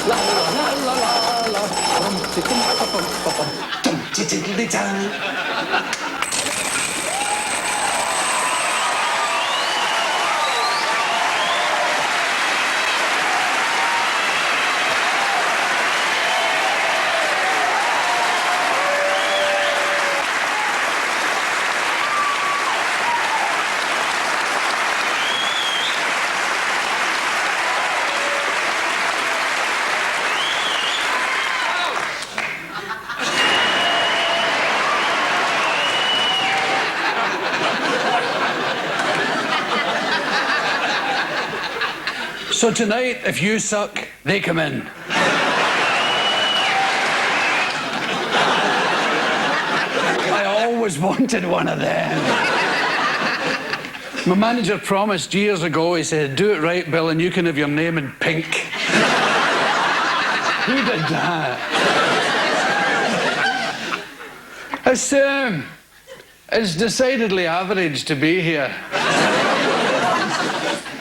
La la la la la. Dum-ti-tiddly-dum. So tonight, if you suck, they come in. I always wanted one of them. My manager promised years ago, he said, do it right, Bill, and you can have your name in pink. Who did that? It's decidedly average to be here.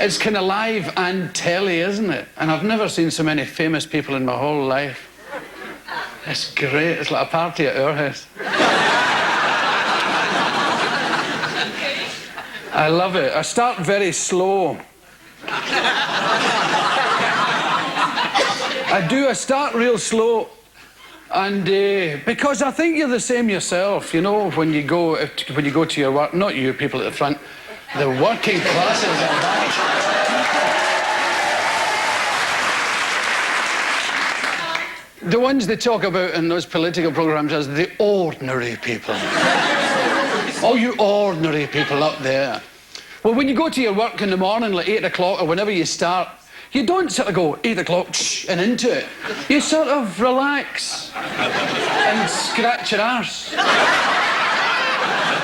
It's kind of live and telly, isn't it? And I've never seen so many famous people in my whole life. It's great. It's like a party at our house. I love it. I start very slow. I start real slow. And because I think you're the same yourself, you know, when you go to your work, not you people at the front, the working classes are back. The ones they talk about in those political programmes as the ordinary people. All you ordinary people up there. Well, when you go to your work in the morning, like 8 o'clock or whenever you start, you don't sort of go 8 o'clock and into it. You sort of relax and scratch your arse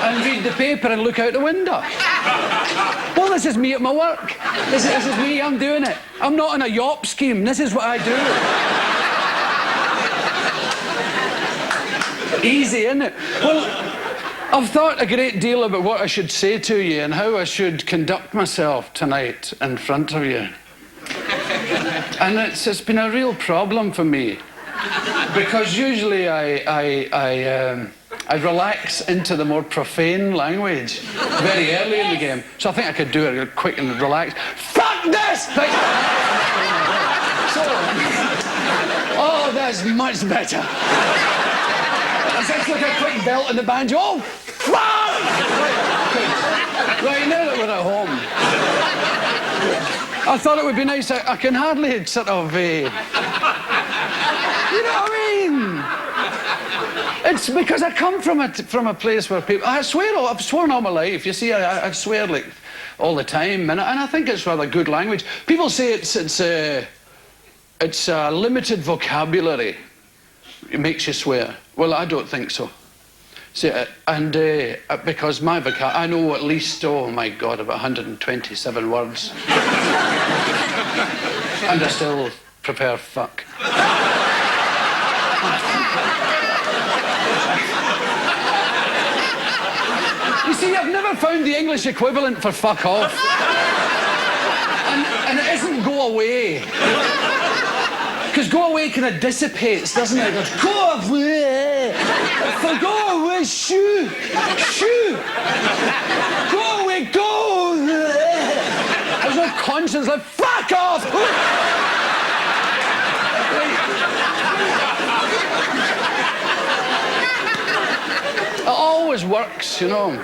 and read the paper and look out the window. Well, this is me at my work. This is me, I'm doing it. I'm not on a yop scheme, this is what I do. Easy, isn't it? Well, I've thought a great deal about what I should say to you and how I should conduct myself tonight in front of you. And it's been a real problem for me. Because usually I relax into the more profane language very early in the game. So I think I could do it quick and relax. Fuck this! Like, so, oh, that's much better. It's like a quick belt in the banjo. Oh, fuck! Right, now that we're at home, I thought it would be nice. I can hardly sort of, you know what I mean? It's because I come from a place where people. I've sworn all my life. You see, I swear like all the time, and I think it's rather good language. People say it's a limited vocabulary. It makes you swear. Well, I don't think so. See, because my vocabulary, I know at least, oh my God, about 127 words. And I still prefer fuck. You see, I've never found the English equivalent for fuck off. And it isn't go away. Because go away kind of dissipates, doesn't it? It goes, go away! Go away, shoo! Shoo! Go away, go! There's no conscience, like, fuck off! It always works, you know.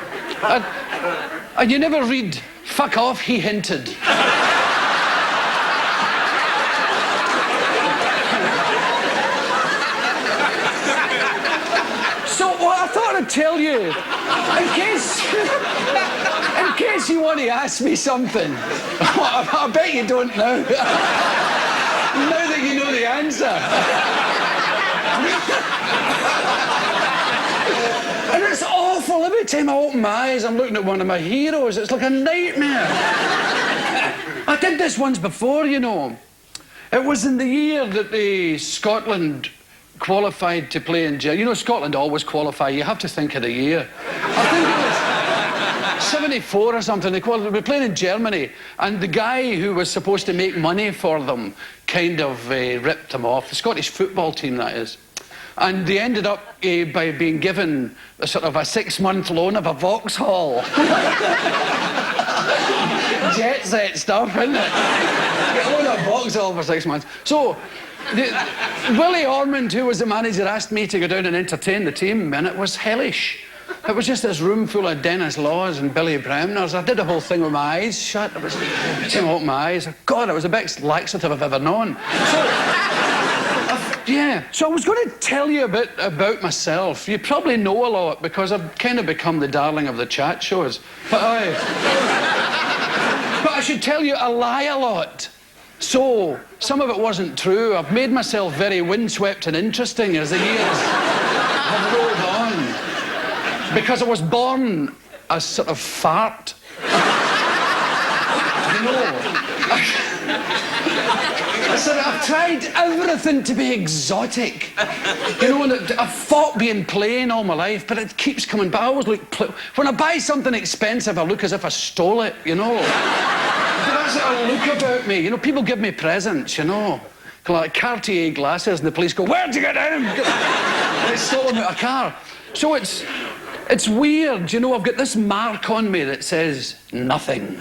And you never read, fuck off, he hinted. I thought I'd tell you, in case you want to ask me something. I bet you don't now. Now that you know the answer. And it's awful. Every time I open my eyes, I'm looking at one of my heroes. It's like a nightmare. I did this once before, you know. It was in the year that Scotland qualified to play in jail. You know, Scotland always qualify. You have to think of the year. I think it was 74 or something. They were playing in Germany, and the guy who was supposed to make money for them kind of ripped them off. The Scottish football team, that is. And they ended up by being given a sort of a 6-month loan of a Vauxhall. Jet set stuff, isn't it? You own a Vauxhall for 6 months. So, Willie Ormond, who was the manager, asked me to go down and entertain the team, and it was hellish. It was just this room full of Dennis Laws and Billy Bremners. I did the whole thing with my eyes shut. It came out my eyes. God, it was the best laxative I've ever known. So I was going to tell you a bit about myself. You probably know a lot because I've kind of become the darling of the chat shows. But I should tell you I lie a lot. So some of it wasn't true. I've made myself very windswept and interesting as the years have rolled on. Because I was born a sort of fart. You know. I've tried everything to be exotic. You know, and I've fought being plain all my life, but it keeps coming back. I always look... When I buy something expensive, I look as if I stole it, you know. That's what I look about me. You know, people give me presents, you know. Like Cartier glasses, and the police go, "Where'd you get them?" They stole them out of a car. So it's weird, you know. I've got this mark on me that says nothing.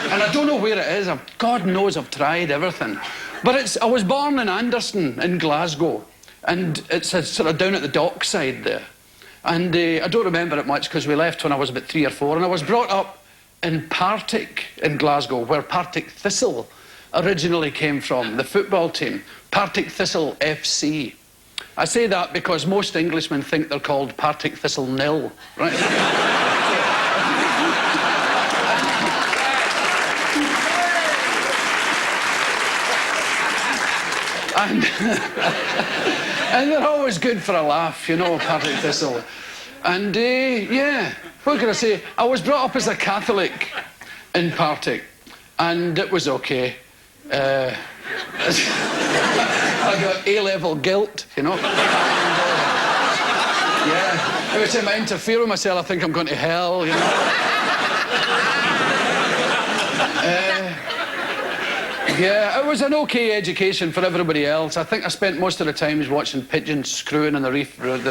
And I don't know where it is. God knows I've tried everything. But I was born in Anderson in Glasgow, and it's sort of down at the dockside there. And I don't remember it much because we left when I was about 3 or 4, and I was brought up in Partick in Glasgow, where Partick Thistle originally came from, the football team, Partick Thistle FC. I say that because most Englishmen think they're called Partick Thistle Nil, right? And they're always good for a laugh, you know, Partick Thistle. And, yeah, what can I say? I was brought up as a Catholic in Partick, and it was okay. I got A-level guilt, you know. And, yeah, every time I interfere with myself, I think I'm going to hell, you know. Yeah, it was an okay education for everybody else. I think I spent most of the time watching pigeons screwing in the reef. That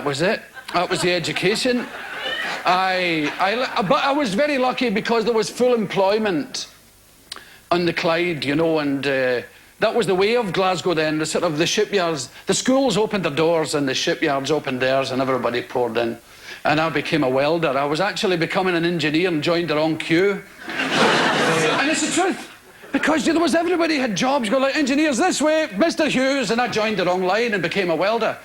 was it. That was the education. But I was very lucky because there was full employment on the Clyde, you know, and that was the way of Glasgow then. The shipyards, the schools opened their doors and the shipyards opened theirs, and everybody poured in. And I became a welder. I was actually becoming an engineer and joined the wrong queue. And it's the truth, because there was everybody had jobs, go like, engineers this way, Mr. Hughes, and I joined the wrong line and became a welder.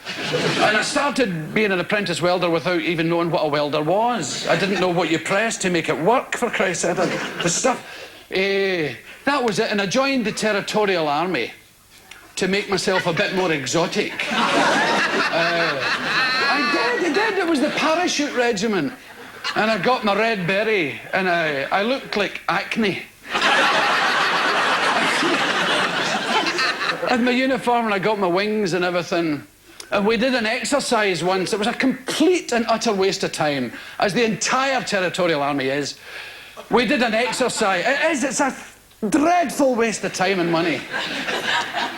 And I started being an apprentice welder without even knowing what a welder was. I didn't know what you pressed to make it work, for Christ's sake. The stuff. That was it, and I joined the Territorial Army to make myself a bit more exotic. I did. It was the parachute regiment. And I got my red beret, and I looked like acne. I had my uniform, and I got my wings and everything. And we did an exercise once. It was a complete and utter waste of time, as the entire Territorial Army is. We did an exercise. It's a dreadful waste of time and money.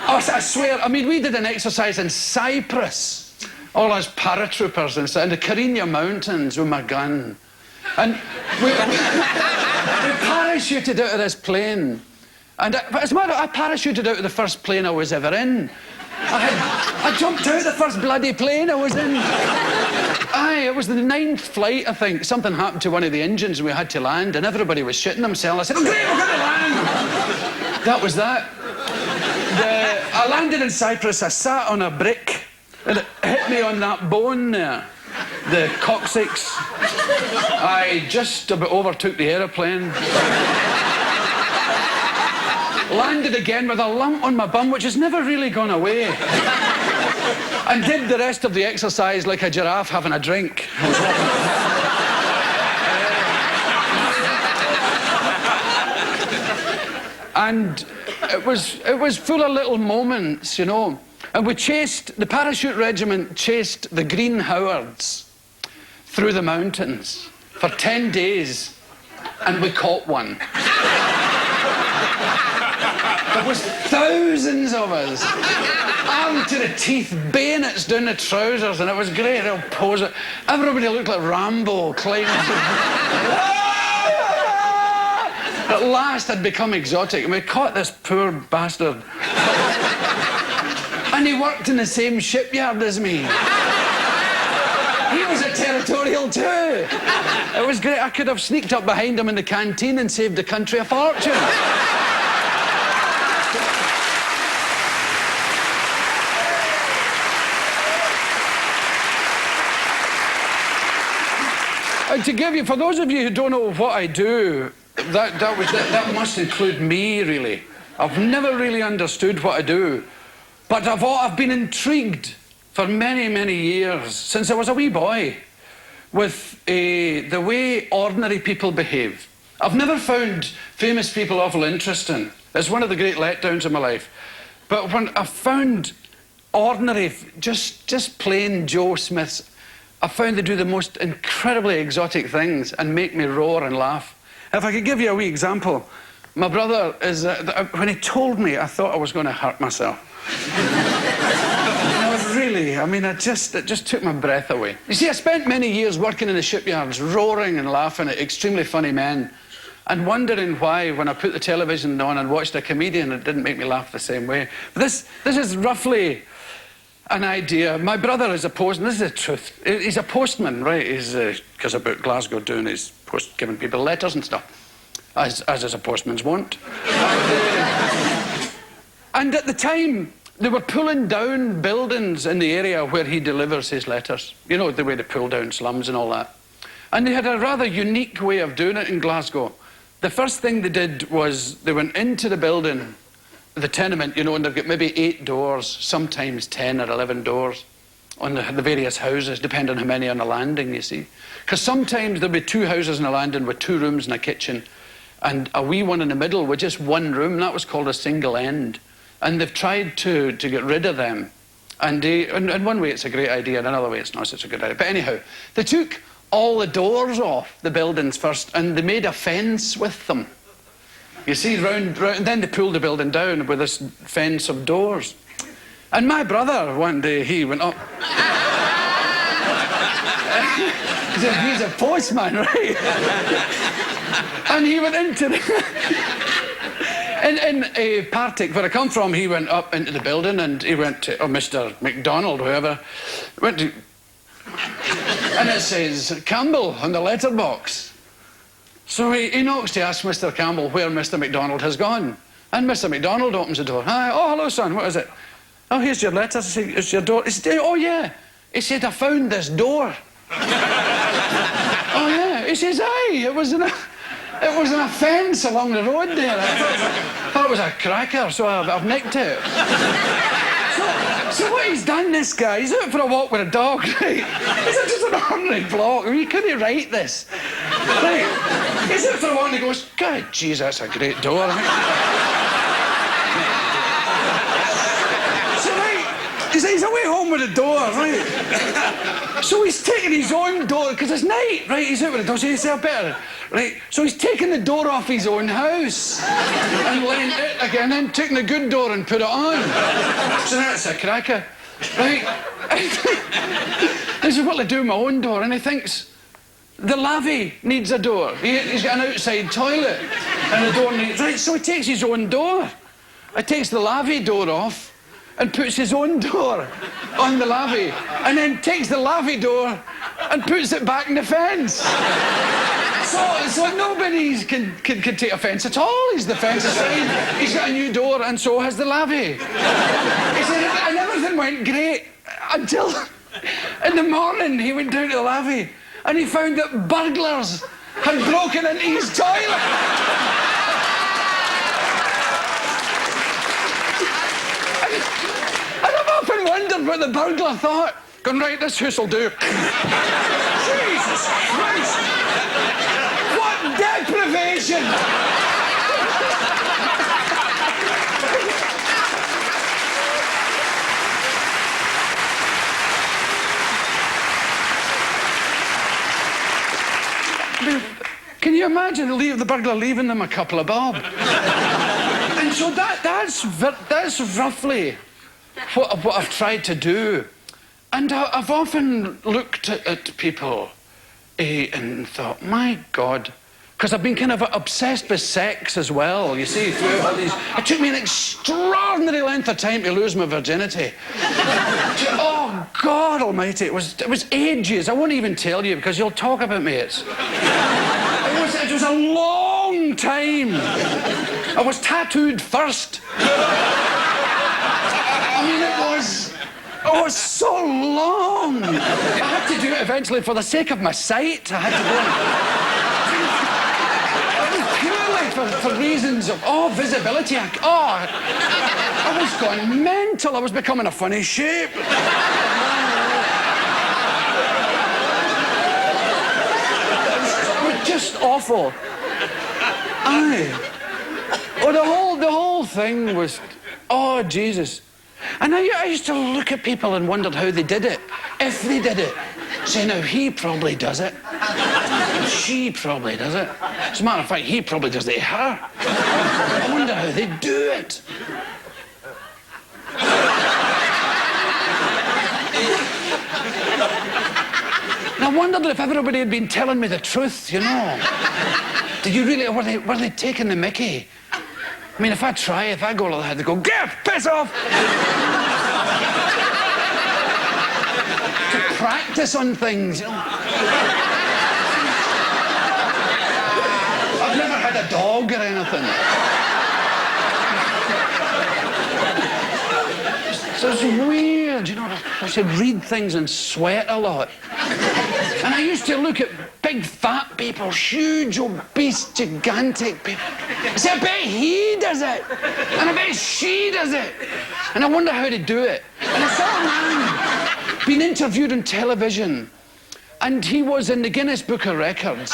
Oh, I swear, I mean, we did an exercise in Cyprus. All us paratroopers and stuff, in the Carigna Mountains with my gun. And we parachuted out of this plane. And as a matter of fact, I parachuted out of the first plane I was ever in. I jumped out of the first bloody plane I was in. It was the 9th flight, I think. Something happened to one of the engines and we had to land, and everybody was shitting themselves. I said, "Oh, great, we're going to land." That was that. I landed in Cyprus, I sat on a brick, and it hit me on that bone there, the coccyx. I just about overtook the aeroplane. Landed again with a lump on my bum, which has never really gone away. And did the rest of the exercise like a giraffe having a drink. And it was full of little moments, you know. And the parachute regiment chased the Green Howards through the mountains for 10 days, and we caught one. There was thousands of us, armed to the teeth, bayonets down the trousers, and it was great. They'll pose it. Everybody looked like Rambo climbing. At last, I'd become exotic, and we caught this poor bastard. And he worked in the same shipyard as me. He was a territorial too. It was great. I could have sneaked up behind him in the canteen and saved the country a fortune. And to give you, for those of you who don't know what I do, that must include me, really. I've never really understood what I do. But I've been intrigued for many, many years, since I was a wee boy, with the way ordinary people behave. I've never found famous people awful interesting. It's one of the great letdowns of my life. But when I found ordinary, just plain Joe Smiths, I found they do the most incredibly exotic things and make me roar and laugh. If I could give you a wee example, my brother is, when he told me, I thought I was going to hurt myself. Really, I mean, it just took my breath away. You see, I spent many years working in the shipyards, roaring and laughing at extremely funny men, and wondering why, when I put the television on and watched a comedian, it didn't make me laugh the same way. But this is roughly an idea. My brother is a postman. This is the truth. He's a postman, right? He's because about Glasgow doing his giving people letters and stuff, as a postman's wont. And at the time, they were pulling down buildings in the area where he delivers his letters. You know, the way they pull down slums and all that. And they had a rather unique way of doing it in Glasgow. The first thing they did was they went into the building, the tenement, you know, and they've got maybe 8 doors, sometimes 10 or 11 doors on the various houses, depending on how many on the landing, you see. Because sometimes there'll be 2 houses in a landing with 2 rooms and a kitchen, and a wee one in the middle with just 1 room. That was called a single end. And they've tried to get rid of them. And in one way it's a great idea, in another way it's not such a good idea. But anyhow, they took all the doors off the buildings first, and they made a fence with them. You see, round, and then they pulled the building down with this fence of doors. And my brother, one day, he went up. He's a postman, right? And he went into the... In Partick, where I come from, he went up into the building and he went to, or Mr. McDonald, whoever, went to... And it says, Campbell on the letterbox. So he knocks to ask Mr. Campbell where Mr. McDonald has gone. And Mr. McDonald opens the door. Hi, oh, hello, son, what is it? Oh, here's your letter. It's your door. He said, oh, yeah. He said, I found this door. Oh, yeah. He says, aye, it was in a fence along the road there. I thought it was a cracker, so I've nicked it. So what he's done, this guy, he's out for a walk with a dog, right? It's just an ordinary block. I mean, he couldn't write this. Right? He's out for a walk and he goes, God, jeez, that's a great door. He's away home with a door, right? So he's taking his own door, because it's night, right? He's out with a door, so he said, better, right? So he's taking the door off his own house and lent it again, and then taking the good door and put it on. So that's a cracker, right? This is what I do with my own door, and he thinks the lavvy needs a door. He's got an outside toilet, and the door needs... Right, so he takes his own door. He takes the lavvy door off, and puts his own door on the lavvy, and then takes the lavvy door and puts it back in the fence. So nobody can take offence at all. He's the fence aside. He's got a new door, and so has the lavvy. He said, and everything went great until in the morning he went down to the lavvy and he found that burglars had broken into his toilet. I wondered what the burglar thought. Going, right, this house'll do. Jesus Christ! What deprivation! you imagine the burglar leaving them a couple of bob? And so that's roughly what I've tried to do. And I've often looked at people and thought, my God, because I've been kind of obsessed with sex as well, you see, throughout all these. It took me an extraordinary length of time to lose my virginity. Oh, God almighty, it was ages. I won't even tell you because you'll talk about me. It was a long time. I was tattooed first. I mean, it was so long. I had to do it eventually for the sake of my sight. I had to do it. Purely for reasons of, visibility. I was going mental. I was becoming a funny shape. It was just awful. Aye. Oh, the whole thing was, oh, Jesus. And I used to look at people and wondered how they did it, if they did it. Say, now, he probably does it. She probably does it. As a matter of fact, he probably does it to her. I wonder how they do it. And I wondered if everybody had been telling me the truth, you know. Did you really, were they taking the mickey? I mean, if I go like that, they go, get, piss off! To practice on things, you know. I've never had a dog or anything. So it's weird, you know. I should read things and sweat a lot. And I used to look at big fat people, huge, obese, gigantic people. I said, I bet he does it. And I bet she does it. And I wonder how to do it. And I saw a man being interviewed on television. And he was in the Guinness Book of Records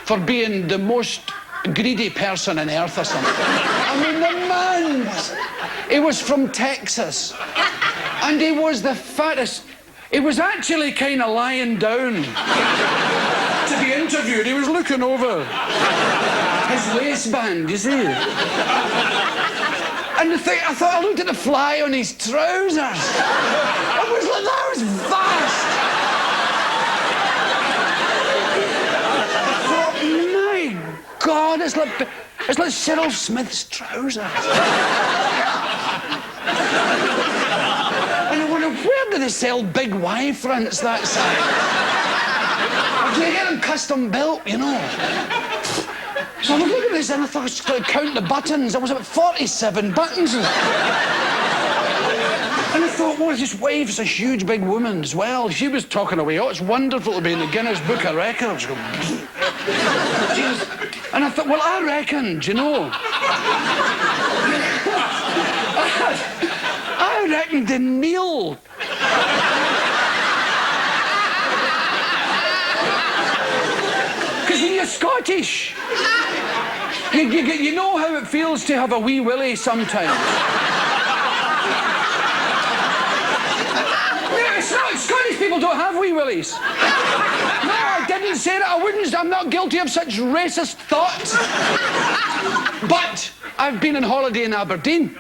for being the most greedy person on earth or something. I mean, the man he was from Texas. And he was the fattest. He was actually kind of lying down to be interviewed. He was looking over his waistband, you see. And I thought I looked at the fly on his trousers. I was like, that was vast. I thought, my God, it's like Cyril Smith's trousers. Where do they sell big Y fronts that size? Or do they get them custom built, you know? So I was looking at this and I thought I was going to count the buttons. There was about 47 buttons. And I thought, well, his wife's a huge big woman as well. She was talking away. Oh, it's wonderful to be in the Guinness Book of Records. And I thought, well, I reckon, do you know? I reckon the meal. Because when you're Scottish, you know how it feels to have a wee willy sometimes. No, it's not. Scottish people don't have wee willies. No, I didn't say that. I'm not guilty of such racist thoughts. But I've been on holiday in Aberdeen.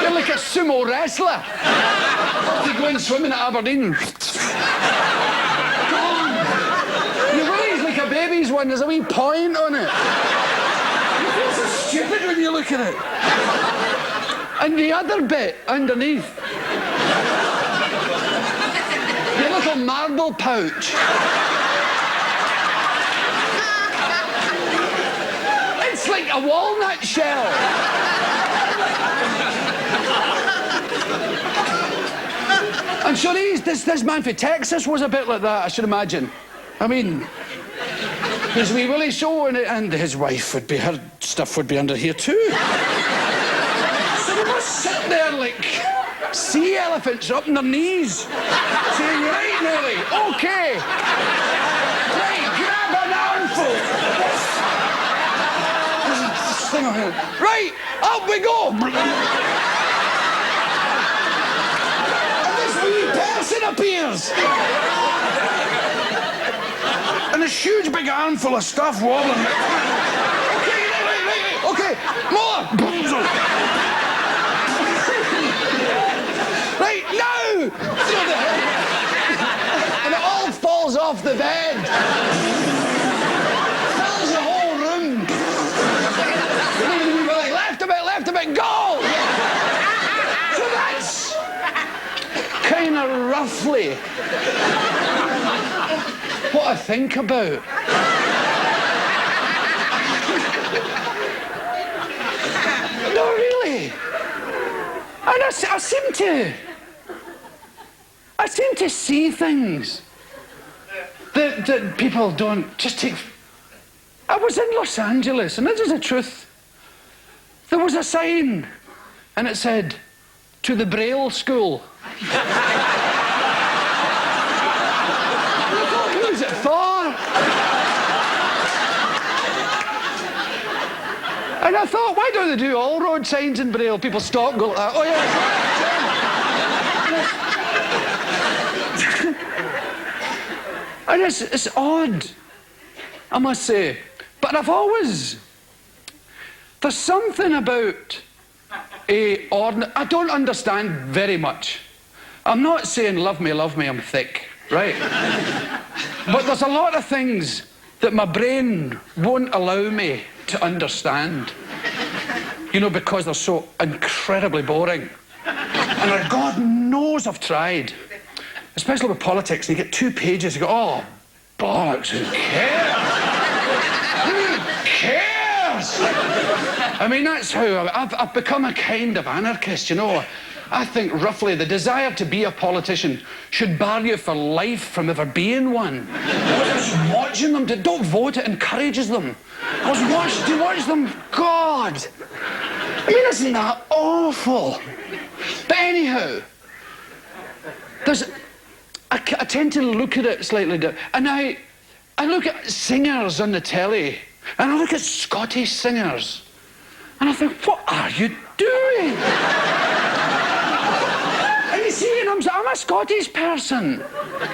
You're like a sumo wrestler. You go and swimming at Aberdeen. Your willy's like a baby's one. There's a wee point on it. You feel so stupid when you look at it. And the other bit underneath, your little marble pouch. It's like a walnut shell. And sure, this man from Texas was a bit like that, I should imagine. I mean, his wee willy show and his wife would be, her stuff would be under here too. So they must sit there like sea elephants up on their knees, saying, right, Nelly, okay. Right, grab an armful. This thing on here. Right, up we go. person appears. And this huge big armful of stuff wobbling. Okay, wait. Okay, more. Right, now! And it all falls off the bed. Fills the whole room. We're like, left a bit, go! So that's kind of roughly what I think about. No, really. And I seem to see things that people don't just take. I was in Los Angeles, and this is the truth. There was a sign, and it said, "To the Braille School." And I thought, who's it for? And I thought, why don't they do all road signs in Braille? People stop, go like that. Oh, yeah. And it's odd, I must say. But there's something about I don't understand very much. I'm not saying love me, I'm thick, right? But there's a lot of things that my brain won't allow me to understand. You know, because they're so incredibly boring. And God knows I've tried. Especially with politics, and you get 2 pages, you go, oh, bollocks, who cares? Who cares? I mean, that's how I've become a kind of anarchist, you know. I think roughly the desire to be a politician should bar you for life from ever being one. I was just watching them. Don't vote, it encourages them. Do you watch them? God. I mean, isn't that awful? But anyhow, I tend to look at it slightly different. And I look at singers on the telly, and I look at Scottish singers, and I think, what are you doing? And you see, and I'm a Scottish person,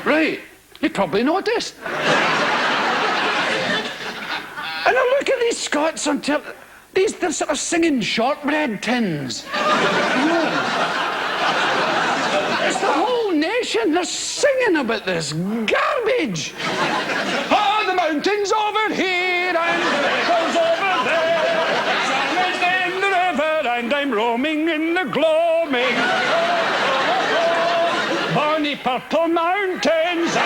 right? You probably noticed. And I look at these Scots on telly, they're sort of singing shortbread tins. It's the whole nation, they're singing about this garbage. Oh, the mountains over here and the rivers over there. Sun is in the river and I'm roaming in the gloaming. Bonny purple mountains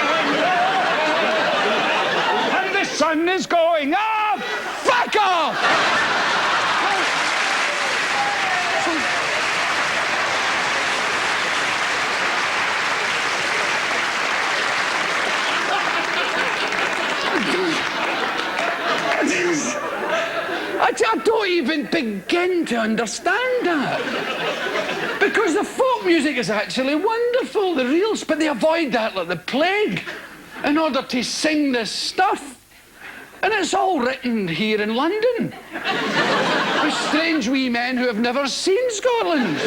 and the sun is going up. Fuck off! I don't even begin to understand that. Because the folk music is actually wonderful, the reals, but they avoid that like the plague in order to sing this stuff. And it's all written here in London. With strange wee men who have never seen Scotland.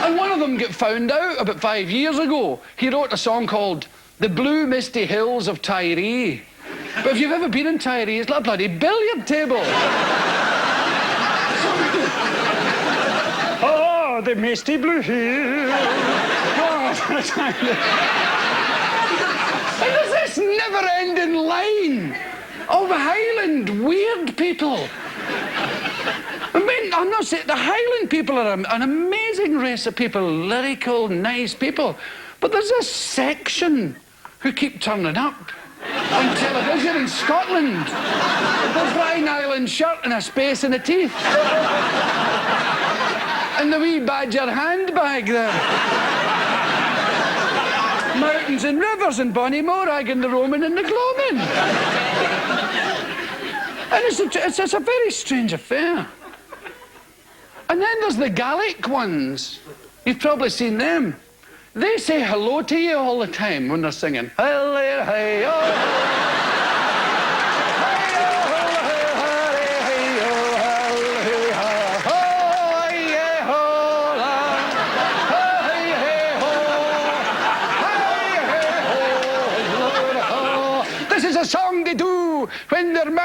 And one of them got found out about 5 years ago. He wrote a song called The Blue Misty Hills of Tiree. But if you've ever been in Tiree, it's like a bloody billiard table. Oh, the misty blue hills. Oh, and there's this never-ending line of Highland weird people. I mean, I'm not saying the Highland people are an amazing race of people, lyrical, nice people. But there's this section who keep turning up on television in Scotland. There's Rhine Island shirt and a space in the teeth. And the wee badger handbag there. Mountains and rivers and Bonnie Morag and the Roman and the Gloaming. And it's a very strange affair. And then there's the Gaelic ones. You've probably seen them. They say hello to you all the time when they're singing. Hello, hey, oh.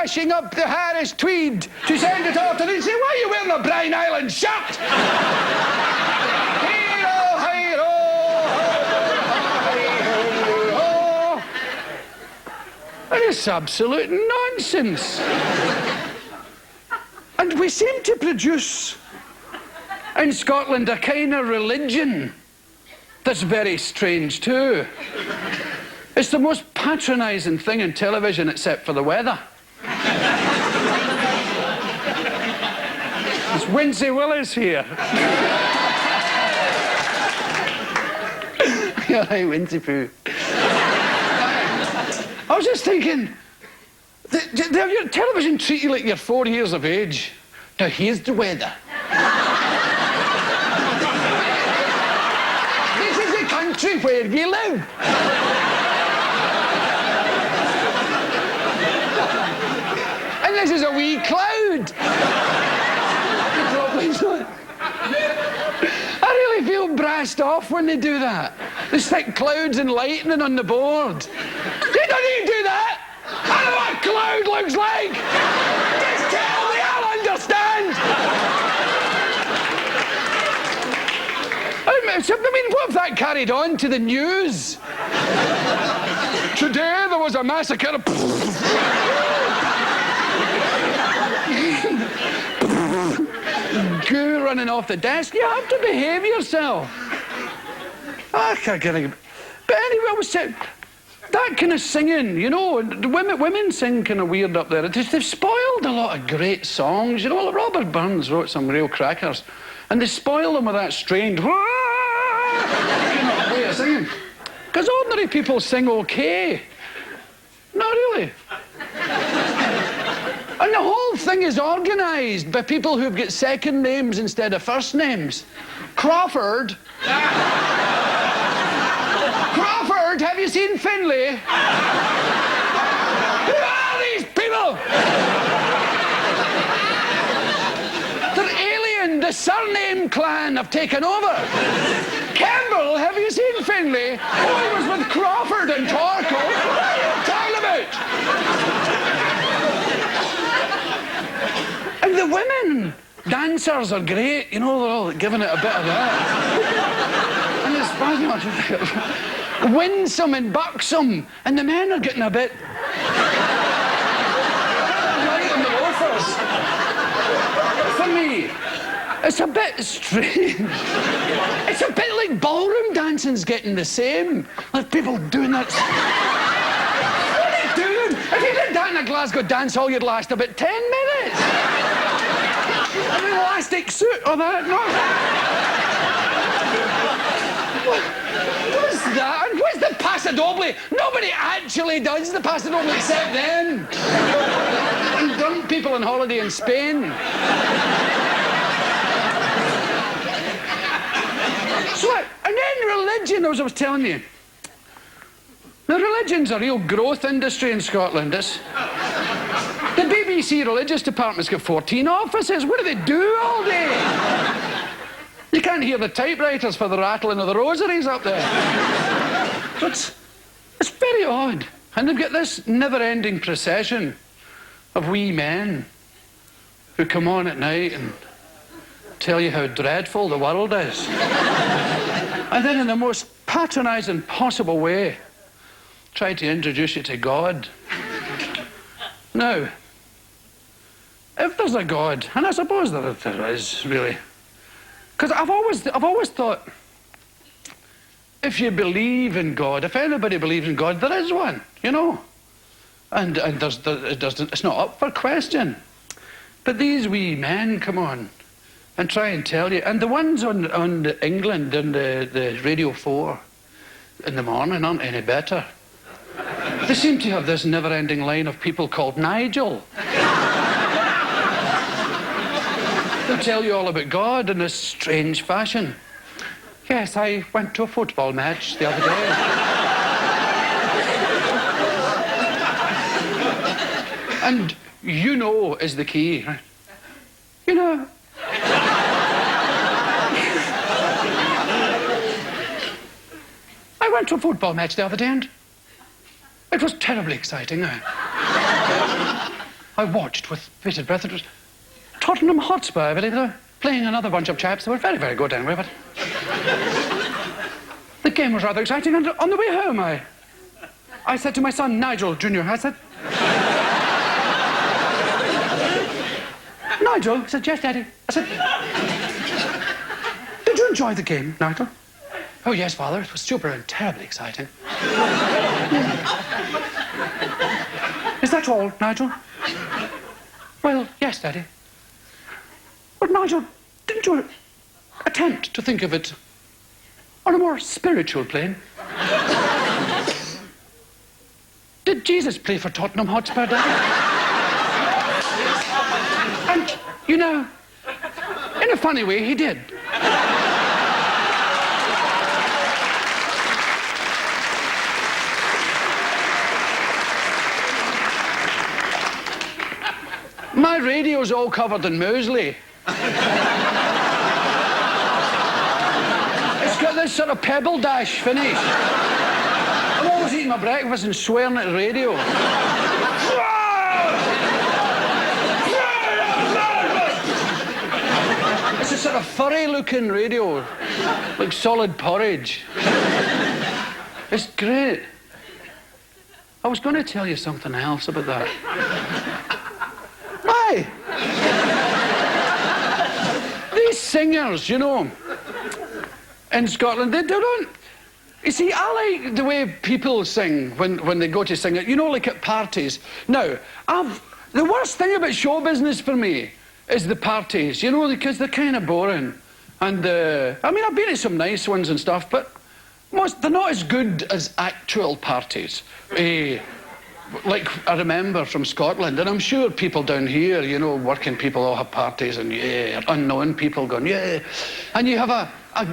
dashing up the Harris Tweed to send it off, and he'd say, why are you wearing a Brine Island shirt? Hey-oh, hey-oh, hey-oh. And it's absolute nonsense. And we seem to produce in Scotland a kind of religion that's very strange too. It's the most patronising thing in television except for the weather. It's Winsy Willis here. Hi, Winsy Poo. I was just thinking, your television treat you like you're 4 years of age. Now here's the weather. This is the country where you live. And this is a wee cloud. I really feel brassed off when they do that. They stick clouds and lightning on the board. They don't need to do that. I know what a cloud looks like. Just tell me, I'll understand. I mean, what if that carried on to the news? Today there was a massacre. Goo running off the desk. You have to behave yourself. I can't get it. But anyway, I was saying, that kind of singing, you know, women sing kind of weird up there. They've spoiled a lot of great songs. You know, Robert Burns wrote some real crackers, and they spoil them with that strange way of singing. Because ordinary people sing okay. Not really. And the whole thing is organised by people who've got second names instead of first names. Crawford. Crawford, have you seen Finlay? Who are these people? They're alien. The surname clan have taken over. Campbell, have you seen Finlay? Oh, he was with Crawford and Torkel. What are you talking about? And the women dancers are great, you know, they're all giving it a bit of that. And it's very much winsome and buxom, and the men are getting a bit right on the loafers. For me, it's a bit strange. It's a bit like ballroom dancing's getting the same. Like people doing that. What are you doing? If you did that in a Glasgow dance hall, you'd last about 10 minutes. An elastic suit or that, no? What's that? And what's the paso doble? Nobody actually does the paso doble except them. And drunk people on holiday in Spain. So, and then religion, as I was telling you. Now, religion's a real growth industry in Scotland. The BBC religious department's got 14 offices. What do they do all day? You can't hear the typewriters for the rattling of the rosaries up there. So it's very odd. And they've got this never-ending procession of wee men who come on at night and tell you how dreadful the world is. And then in the most patronising possible way, try to introduce you to God. Now, if there's a God, and I suppose there is, really, because I've always thought, if you believe in God, if anybody believes in God, there is one, you know. And it's not up for question. But these wee men come on and try and tell you, and the ones on England and the Radio 4 in the morning aren't any better. They seem to have this never-ending line of people called Nigel. They'll tell you all about God in this strange fashion. Yes, I went to a football match the other day. And you know is the key, right? You know. I went to a football match the other day and it was terribly exciting. I watched with bated breath. It was Tottenham Hotspur, I believe. They were playing another bunch of chaps. They were very, very good anyway, but... the game was rather exciting, and on the way home, I said to my son, Nigel Jr., I said... Nigel? He said, yes, Daddy. I said... Did you enjoy the game, Nigel? Oh, yes, Father. It was super and terribly exciting. Is that all, Nigel? Well, yes, Daddy. But, Nigel, didn't you attempt to think of it on a more spiritual plane? Did Jesus play for Tottenham Hotspur, Daddy? And, you know, in a funny way, he did. My radio's all covered in muesli. It's got this sort of pebble dash finish. I'm always eating my breakfast and swearing at the radio. It's a sort of furry-looking radio, like solid porridge. It's great. I was going to tell you something else about that. Why? These singers, you know, in Scotland, they don't... You see, I like the way people sing when they go to sing it, you know, like at parties. Now, the worst thing about show business for me is the parties, you know, because they're kind of boring. And, I mean, I've been to some nice ones and stuff, but they're not as good as actual parties. Like I remember from Scotland, and I'm sure people down here, you know, working people all have parties, and yeah, unknown people going, yeah. And you have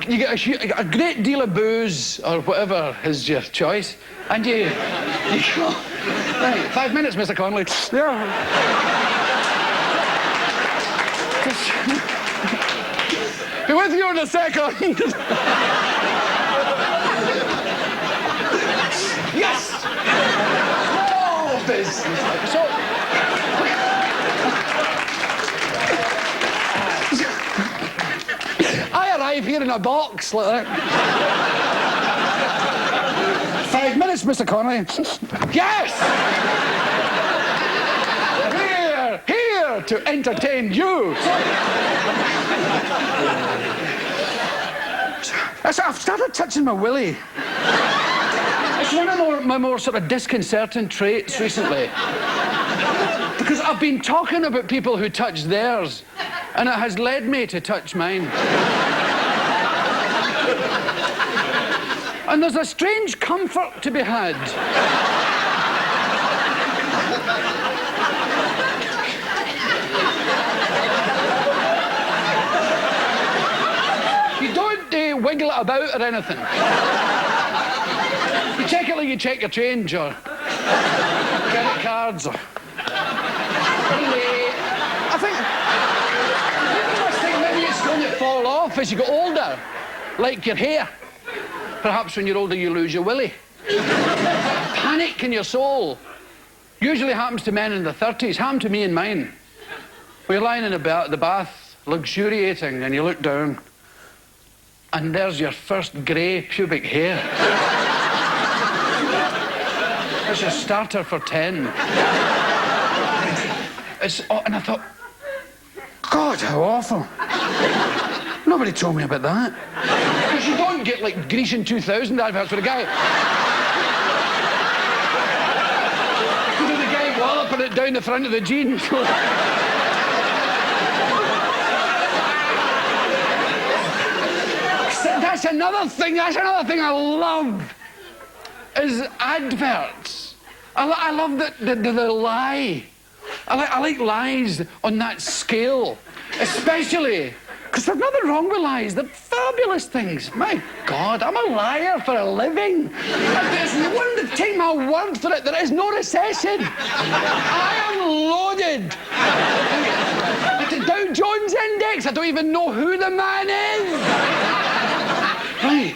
you get a great deal of booze, or whatever is your choice, and you go, right, 5 minutes, Mr. Connolly. Yeah. Be with you in a second. Yes! Business. So, I arrive here in a box like that. 5 minutes, Mr. Connolly. Yes! Here to entertain you. So I've started touching my willy. It's one of my more sort of disconcerting traits recently. Because I've been talking about people who touch theirs, and it has led me to touch mine. And there's a strange comfort to be had. You don't wiggle it about or anything. You check it like you check your change, or credit cards, or... I think maybe it's going to fall off as you get older, like your hair. Perhaps when you're older you lose your willy. Panic in your soul. Usually happens to men in their 30s. Happened to me and mine. We're lying in the bath, luxuriating, and you look down, and there's your first grey pubic hair. It's a starter for 10. And I thought, God, how awful. Nobody told me about that. Because you don't get, like, Grecian 2000 adverts with a guy... you know, the guy walloping it down the front of the jeans. That's another thing I love, is adverts. I love the lie. I like lies on that scale, especially because there's nothing wrong with lies. They're fabulous things. My God, I'm a liar for a living. There's one to take my word for it. There is no recession. I am loaded. At the Dow Jones Index, I don't even know who the man is. Right.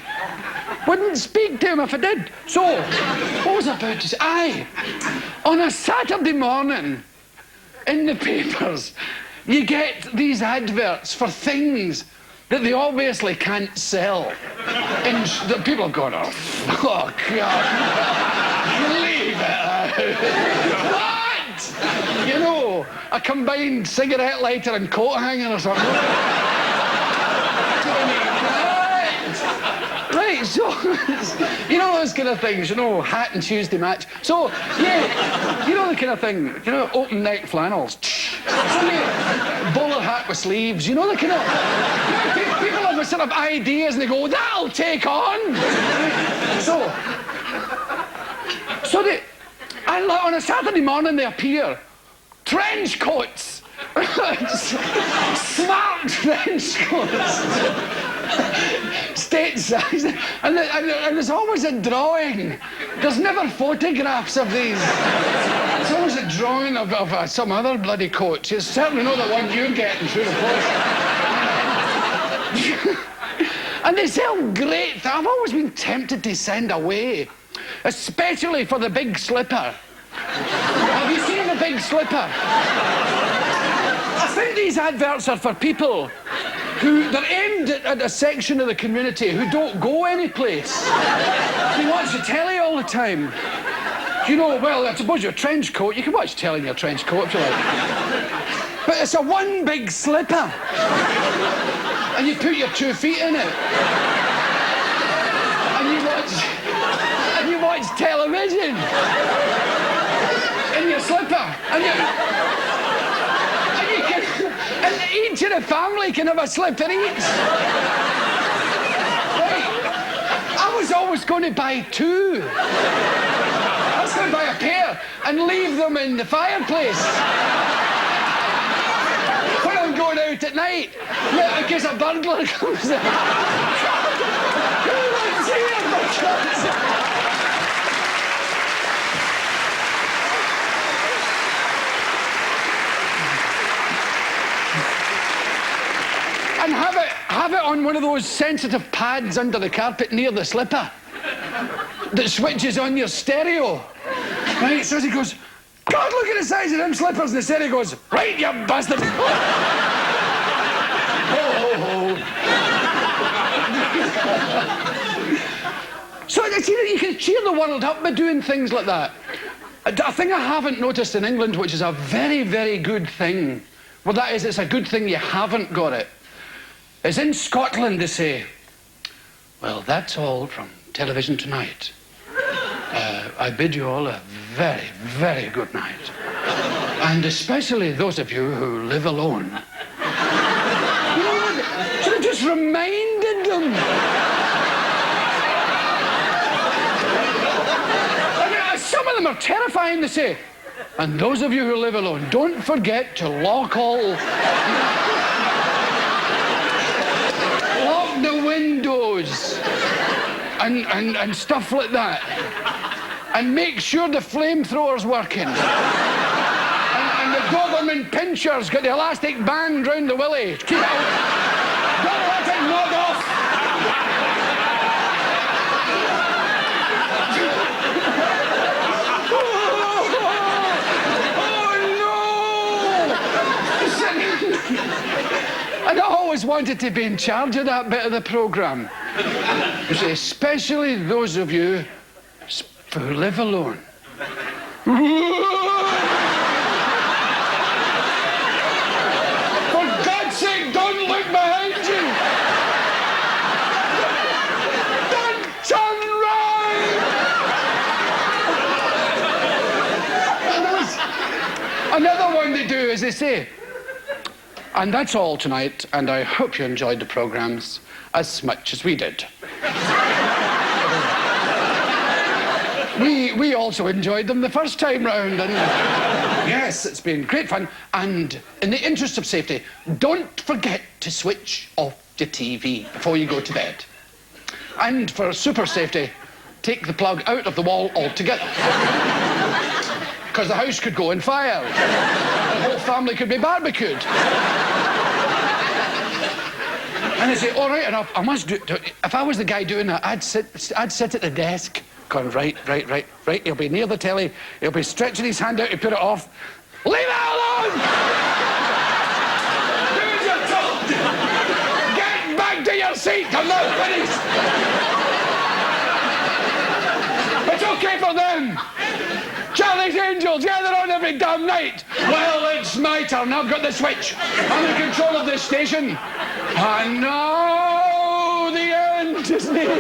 Wouldn't speak to him if I did. So, what was I about to say? On a Saturday morning, in the papers, you get these adverts for things that they obviously can't sell. And the people are going, oh, fuck, God, leave it out. What? You know, a combined cigarette lighter and coat hanger or something. Right, so, you know those kind of things, you know, hat and Tuesday match. So, yeah, you know the kind of thing, you know, open neck flannels. So, yeah, bowler hat with sleeves, you know the kind of... People have a sort of ideas and they go, that'll take on. On a Saturday morning they appear. Trench coats. Smart trench coats. State size. And there's always a drawing. There's never photographs of these. There's always a drawing of some other bloody coat. You certainly know the one you're getting through the post. And they sell great. I've always been tempted to send away, especially for the big slipper. Have you seen the big slipper? I think these adverts are for people who, they're aimed at a section of the community who don't go anyplace. They watch the telly all the time. You know, well, I suppose your trench coat, you can watch telly in your trench coat if you like. But it's a one big slipper. And you put your 2 feet in it. And you watch television. In your slipper. And each in a family can have a slipper each. Right. I was always going to buy 2. I was going to buy a pair and leave them in the fireplace. When I'm going out at night, yeah, in case a burglar comes in. Who's here, for God's sake? And have it on one of those sensitive pads under the carpet near the slipper that switches on your stereo. Right, so as he goes, God, look at the size of them slippers, and the stereo goes, right, you bastard. Ho, ho, ho. So you can cheer the world up by doing things like that. A thing I haven't noticed in England, which is a very, very good thing, well, that is, it's a good thing you haven't got it, is in Scotland they say, well, that's all from television tonight. I bid you all a very, very good night. And especially those of you who live alone. You know, should have just reminded them. I mean, some of them are terrifying, they say. And those of you who live alone, don't forget to lock the windows and stuff like that. And make sure the flamethrower's working. And the Doberman pincher's got the elastic band round the willy. Keep it out. Don't let it nod off. And I always wanted to be in charge of that bit of the programme. You see, especially those of you who live alone. For God's sake, don't look behind you! Don't turn round! Another one they do is they say, and that's all tonight, and I hope you enjoyed the programmes as much as we did. We also enjoyed them the first time round, and yes, it's been great fun. And in the interest of safety, don't forget to switch off your TV before you go to bed. And for super safety, take the plug out of the wall altogether. Because the house could go on fire. The whole family could be barbecued. And they say, all right enough, I must do it. If I was the guy doing that, I'd sit at the desk, going, right. He'll be near the telly, he'll be stretching his hand out to put it off. Leave it alone! Do as you're told! Get back to your seat, I'm not finished! It's okay for them! Charlie's Angels, yeah, they're on every damn night! Well, it's my turn, I've got the switch! I'm in control of this station! And now the end is near! Get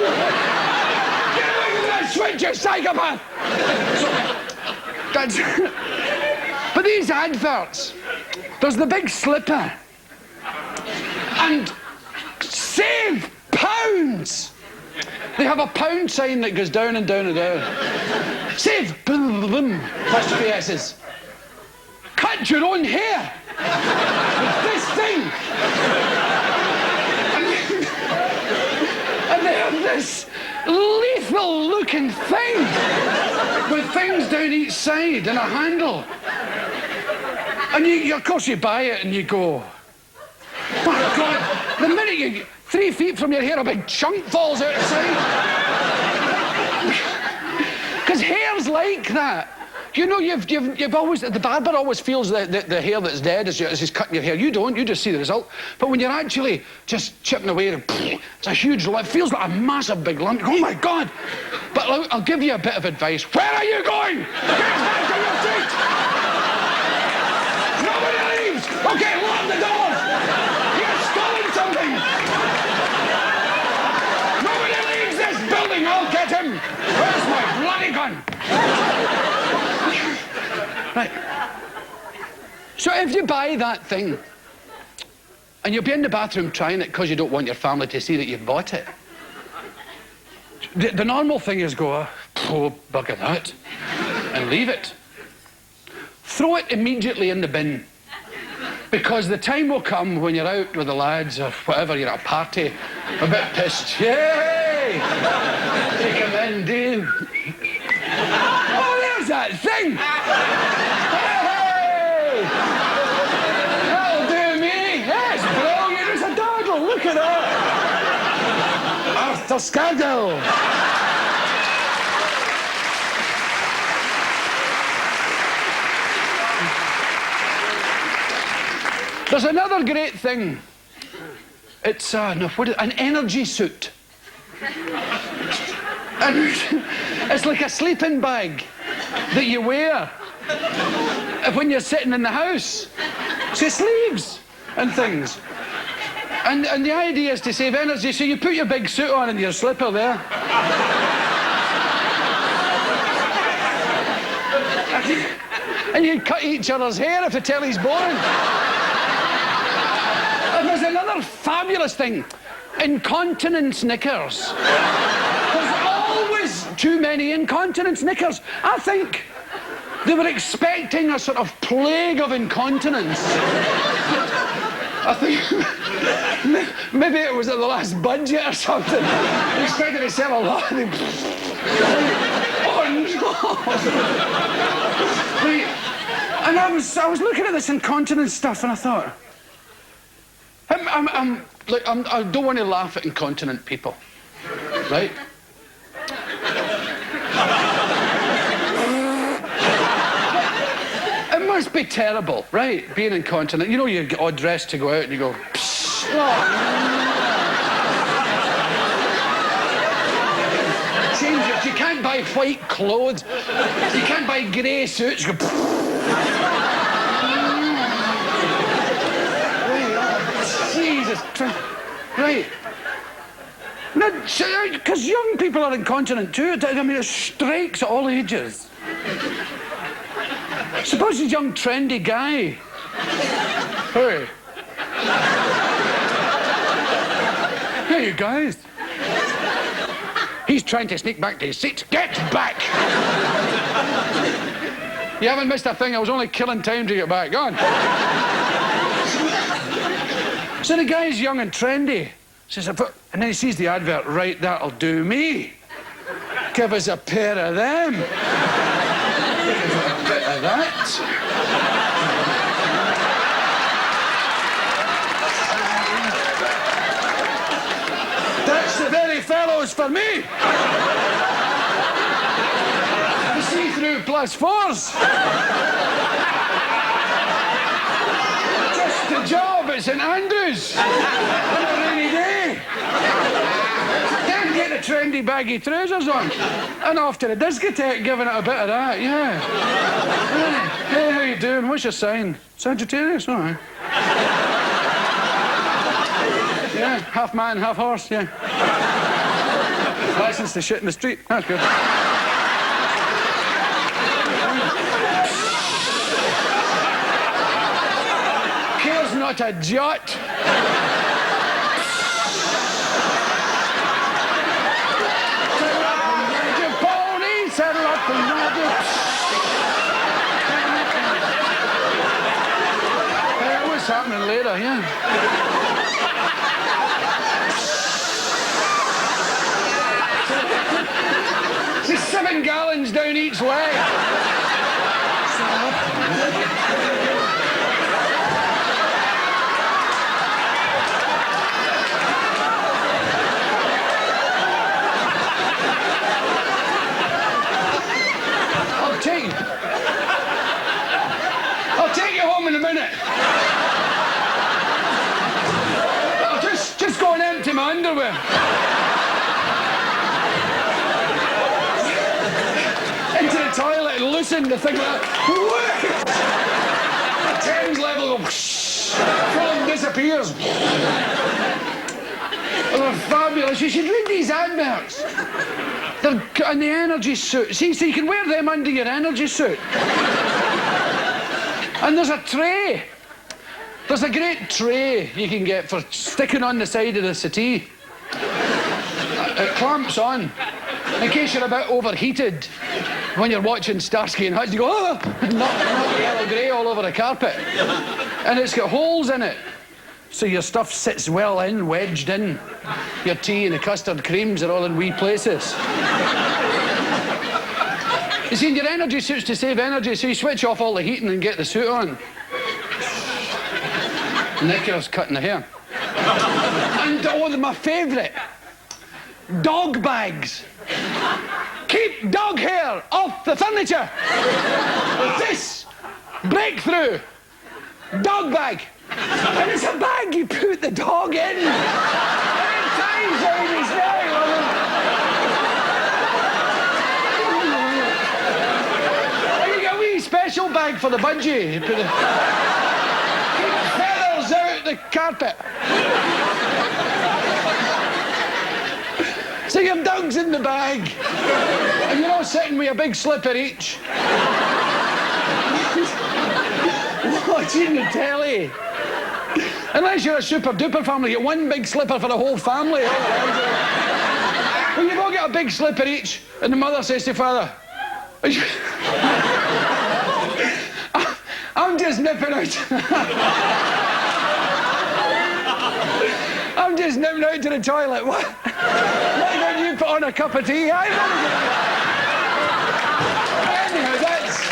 away from that switch, you psychopath! That's... But these adverts, there's the big slipper. And save pounds! They have a pound sign that goes down and down and down. Save, boom, boom, apostrophe S's. Cut your own hair with this thing. And they have this lethal-looking thing with things down each side and a handle. And of course, you buy it and you go, my God, the minute you 3 feet from your hair, a big chunk falls out the side. Because hair's like that. You know, you've always, the barber always feels the hair that's dead as he's cutting your hair. You don't, you just see the result. But when you're actually just chipping away, it's a huge lump. It feels like a massive big lump. Oh my God. But I'll give you a bit of advice. Where are you going? Get back to your seat. Nobody leaves. Okay, lock the doors. You're stolen something. Nobody leaves this building. I'll get him. Where's my bloody gun? Right. So if you buy that thing and you'll be in the bathroom trying it because you don't want your family to see that you've bought it, the normal thing is go, oh, bugger that, and leave it. Throw it immediately in the bin. Because the time will come when you're out with the lads or whatever, you're at a party, a bit pissed. Yay! Take him in, Dave. Oh, there's that thing! Hey! That'll do me! That's brilliant! It's a doggle! Look at that! Arthur Scandal! There's another great thing. It's an energy suit. And it's like a sleeping bag that you wear when you're sitting in the house. So sleeves and things. And the idea is to save energy, so you put your big suit on and your slipper there. And you cut each other's hair if the telly's boring. And there's another fabulous thing. Incontinence knickers. There's always too many incontinence knickers. I think they were expecting a sort of plague of incontinence. I think maybe it was at the last budget or something. They expected to sell a lot of them. Oh no! And I was looking at this incontinence stuff and I thought, I don't want to laugh at incontinent people, right? It must be terrible, right? Being incontinent. You know, you get all dressed to go out and you go, psh, change it. You can't buy white clothes. You can't buy grey suits. You go, Jesus Christ. Right. Because young people are incontinent too. I mean, it strikes at all ages. Suppose a young, trendy guy. Hey. Hey, you guys. He's trying to sneak back to his seat. Get back! You haven't missed a thing. I was only killing time to get back. Go on. So the guy's young and trendy. Says, and then he sees the advert. Right, that'll do me. Give us a pair of them. Give us a bit of that. That's the very fellows for me. The see-through +4s. at St Andrews on a rainy day. Then get the trendy baggy trousers on. And off to the discotheque, giving it a bit of that, yeah. Hey, how you doing? What's your sign? Sagittarius? All right. Yeah, half man, half horse, yeah. License to shit in the street. That's good. Cares not a jot. Settle up and ride it. What's happening later, yeah? There's 7 gallons down each leg. I'll take you home in a minute. I'll just go and empty my underwear. Into the toilet and loosen the thing like that. The Thames level goes, film disappears. Oh, they're fabulous. You should read these adverts. They're in the energy suit. See, so you can wear them under your energy suit. And there's a tray. There's a great tray you can get for sticking on the side of the settee. It clamps on. In case you're a bit overheated when you're watching Starsky and Hutch, you go, oh, not yellow grey all over the carpet. And it's got holes in it. So your stuff sits well in, wedged in. Your tea and the custard creams are all in wee places. You see, in your energy suit's to save energy, so you switch off all the heating and get the suit on. Nickers cutting the hair. And my favourite, dog bags. Keep dog hair off the furniture. With this breakthrough dog bag. And it's a bag you put the dog in. And it ties around his neck. And you get a wee special bag for the budgie. You put the feathers out the carpet. So your dog's in the bag. And you're all sitting with a big slipper each. Watching the telly. Unless you're a super duper family, you get one big slipper for the whole family. Well, you've all got a big slipper each, and the mother says to father, I'm just nipping out. I'm just nipping out to the toilet. What? Why don't you put on a cup of tea? Anyhow, that's...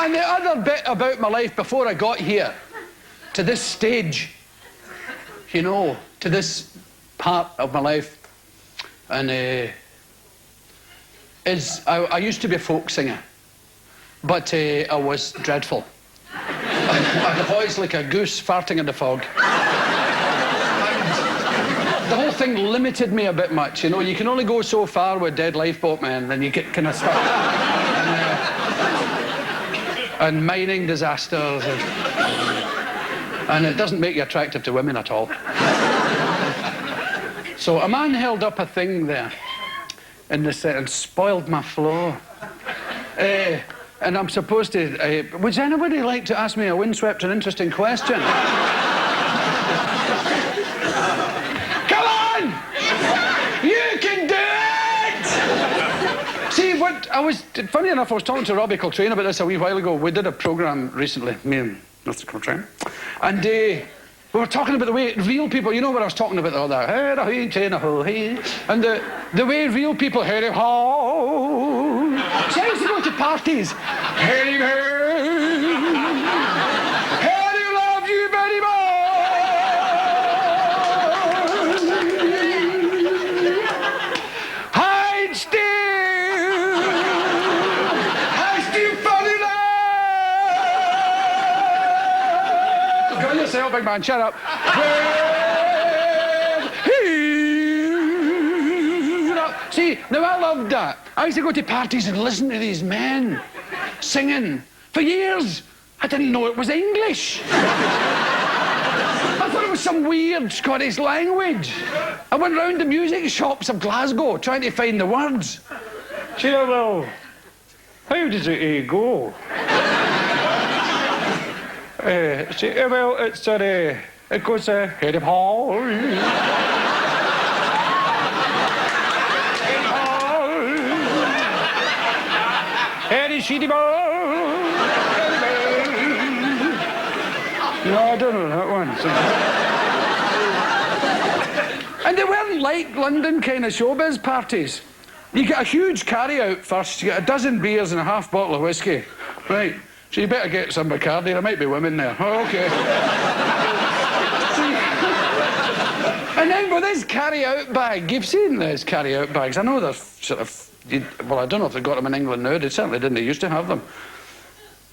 And the other bit about my life before I got here, to this stage, you know, to this part of my life, and is I used to be a folk singer, but I was dreadful. I had a voice like a goose farting in the fog. The whole thing limited me a bit much, you know. You can only go so far with Dead Lifeboat Man, then you get kind of stuck. And mining disasters. And it doesn't make you attractive to women at all. So a man held up a thing there in the set and spoiled my flow. And I'm supposed to... would anybody like to ask me a windswept and interesting question? Come on! You can do it! See, what I was... Funny enough, I was talking to Robbie Coltrane about this a wee while ago. We did a programme recently, me and Mr. Coltrane. And we were talking about the way real people... You know what I was talking about all that? And the way real people... See, I used to go to parties. up, big man, shut up. See, now I loved that. I used to go to parties and listen to these men singing for years. I didn't know it was English. I thought it was some weird Scottish language. I went round the music shops of Glasgow trying to find the words. Yeah, well, how does it go? Well, it's it goes head of hall. Heady sheedy ball. No, I don't know that one. And they weren't like London kind of showbiz parties. You get a huge carry-out first, you get a dozen beers and a half bottle of whiskey. Right, so you better get some Bacardi, there might be women there. Oh, okay. And then with this carry-out bag, you've seen these carry-out bags. I know they're sort of, well, I don't know if they've got them in England now, they certainly didn't, they used to have them.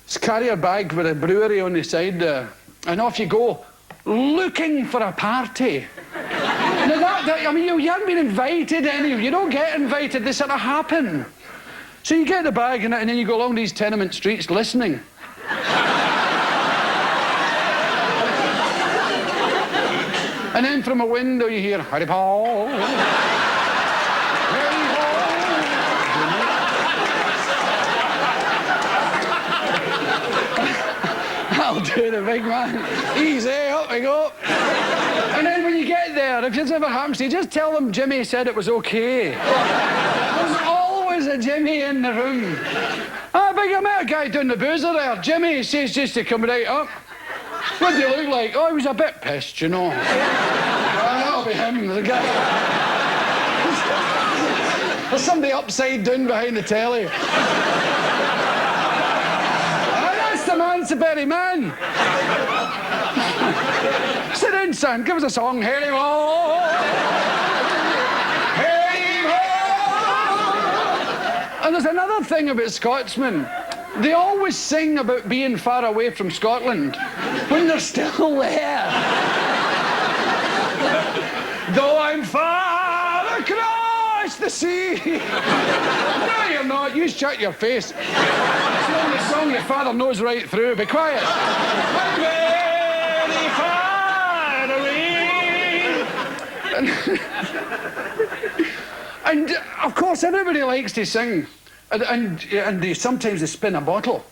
It's a carrier bag with a brewery on the side there, and off you go, looking for a party. Now I mean, you haven't been invited anywhere. You don't get invited. They sort of happen. So you get the bag and then you go along these tenement streets listening. And then from a window you hear, Harry Paul. Harry Paul. I'll do the big man. Easy, up we go. And then when you get there, if this ever happens to you, just tell them Jimmy said it was okay. There's always a Jimmy in the room. I met a guy doing the boozer there. Jimmy says just to come right up. What do you look like? Oh, he was a bit pissed, you know. That'll be him, the guy. There's somebody upside down behind the telly. That's the Mansaberry Man. Sit down, son. Give us a song. Hey, ho! Hey, ho! And there's another thing about Scotsmen. They always sing about being far away from Scotland when they're still there. Though I'm far across the sea. No, you're not. You shut your face. It's the only song your father knows right through. Be quiet. I'm very far away. And of course, everybody likes to sing. And sometimes they spin a bottle.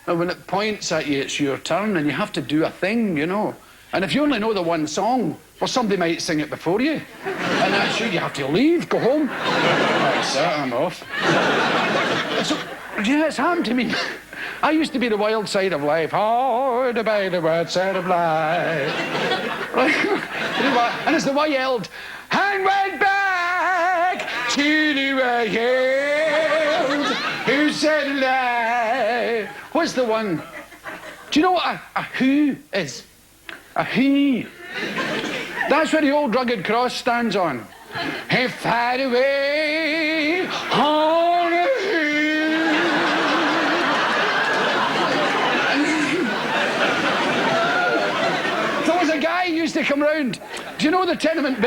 And when it points at you, it's your turn, and you have to do a thing, you know. And if you only know the one song, well, somebody might sing it before you. And that's you have to leave, go home. That's it, I'm off. So, yeah, it's happened to me. I used to be the wild side of life. Oh, the by the wild side of life. And it's the wild, and went back to the wild. Who said lie? What's the one? Do you know what a who is? A who. That's what the old rugged cross stands on. Hey, far away on a hill. There was a guy who used to come round. Do you know the tenement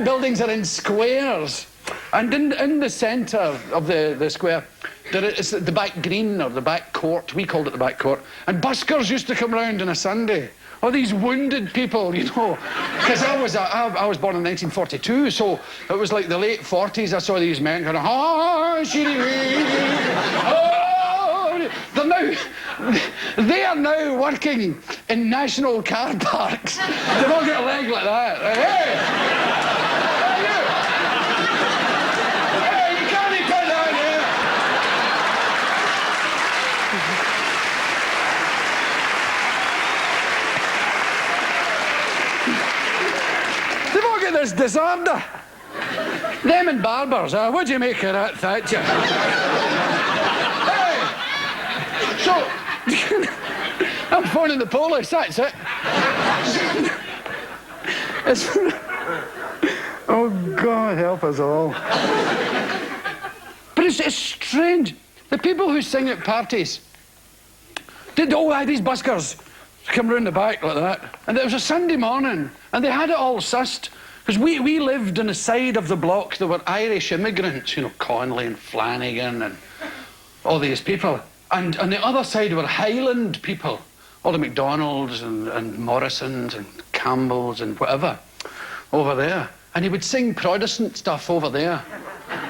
buildings are in squares? And in the centre of the square, there is the back green or the back court. We called it the back court. And buskers used to come round on a Sunday. Oh, these wounded people, you know. Because I was born in 1942, so it was like the late 40s. I saw these men going, oh, they are now working in national car parks. They've all got a leg like that. Hey! This disorder. Them and barbers, what'd you make of that, Thatcher? Hey! So, I'm phoning the police, that's it. Oh, God help us all. But it's strange. The people who sing at parties, these buskers, Come round the back like that. And it was a Sunday morning, and they had it all sussed. Because we lived on the side of the block, there were Irish immigrants, you know, Connolly and Flanagan and all these people. And on the other side were Highland people, all the McDonalds and Morrisons and Campbells and whatever, over there. And he would sing Protestant stuff over there.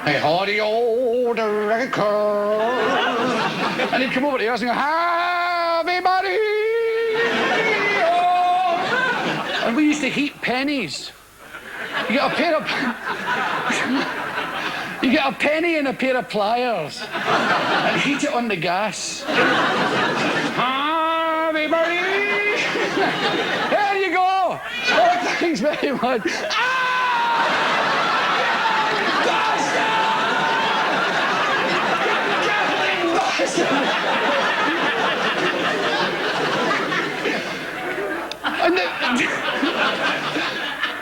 Hey, howdy, old record. And he'd come over to us and go, everybody. Oh. And we used to heat pennies. You get a pair of... You get a penny and a pair of pliers and heat it on the gas. Everybody! There you go! Oh, thanks very much.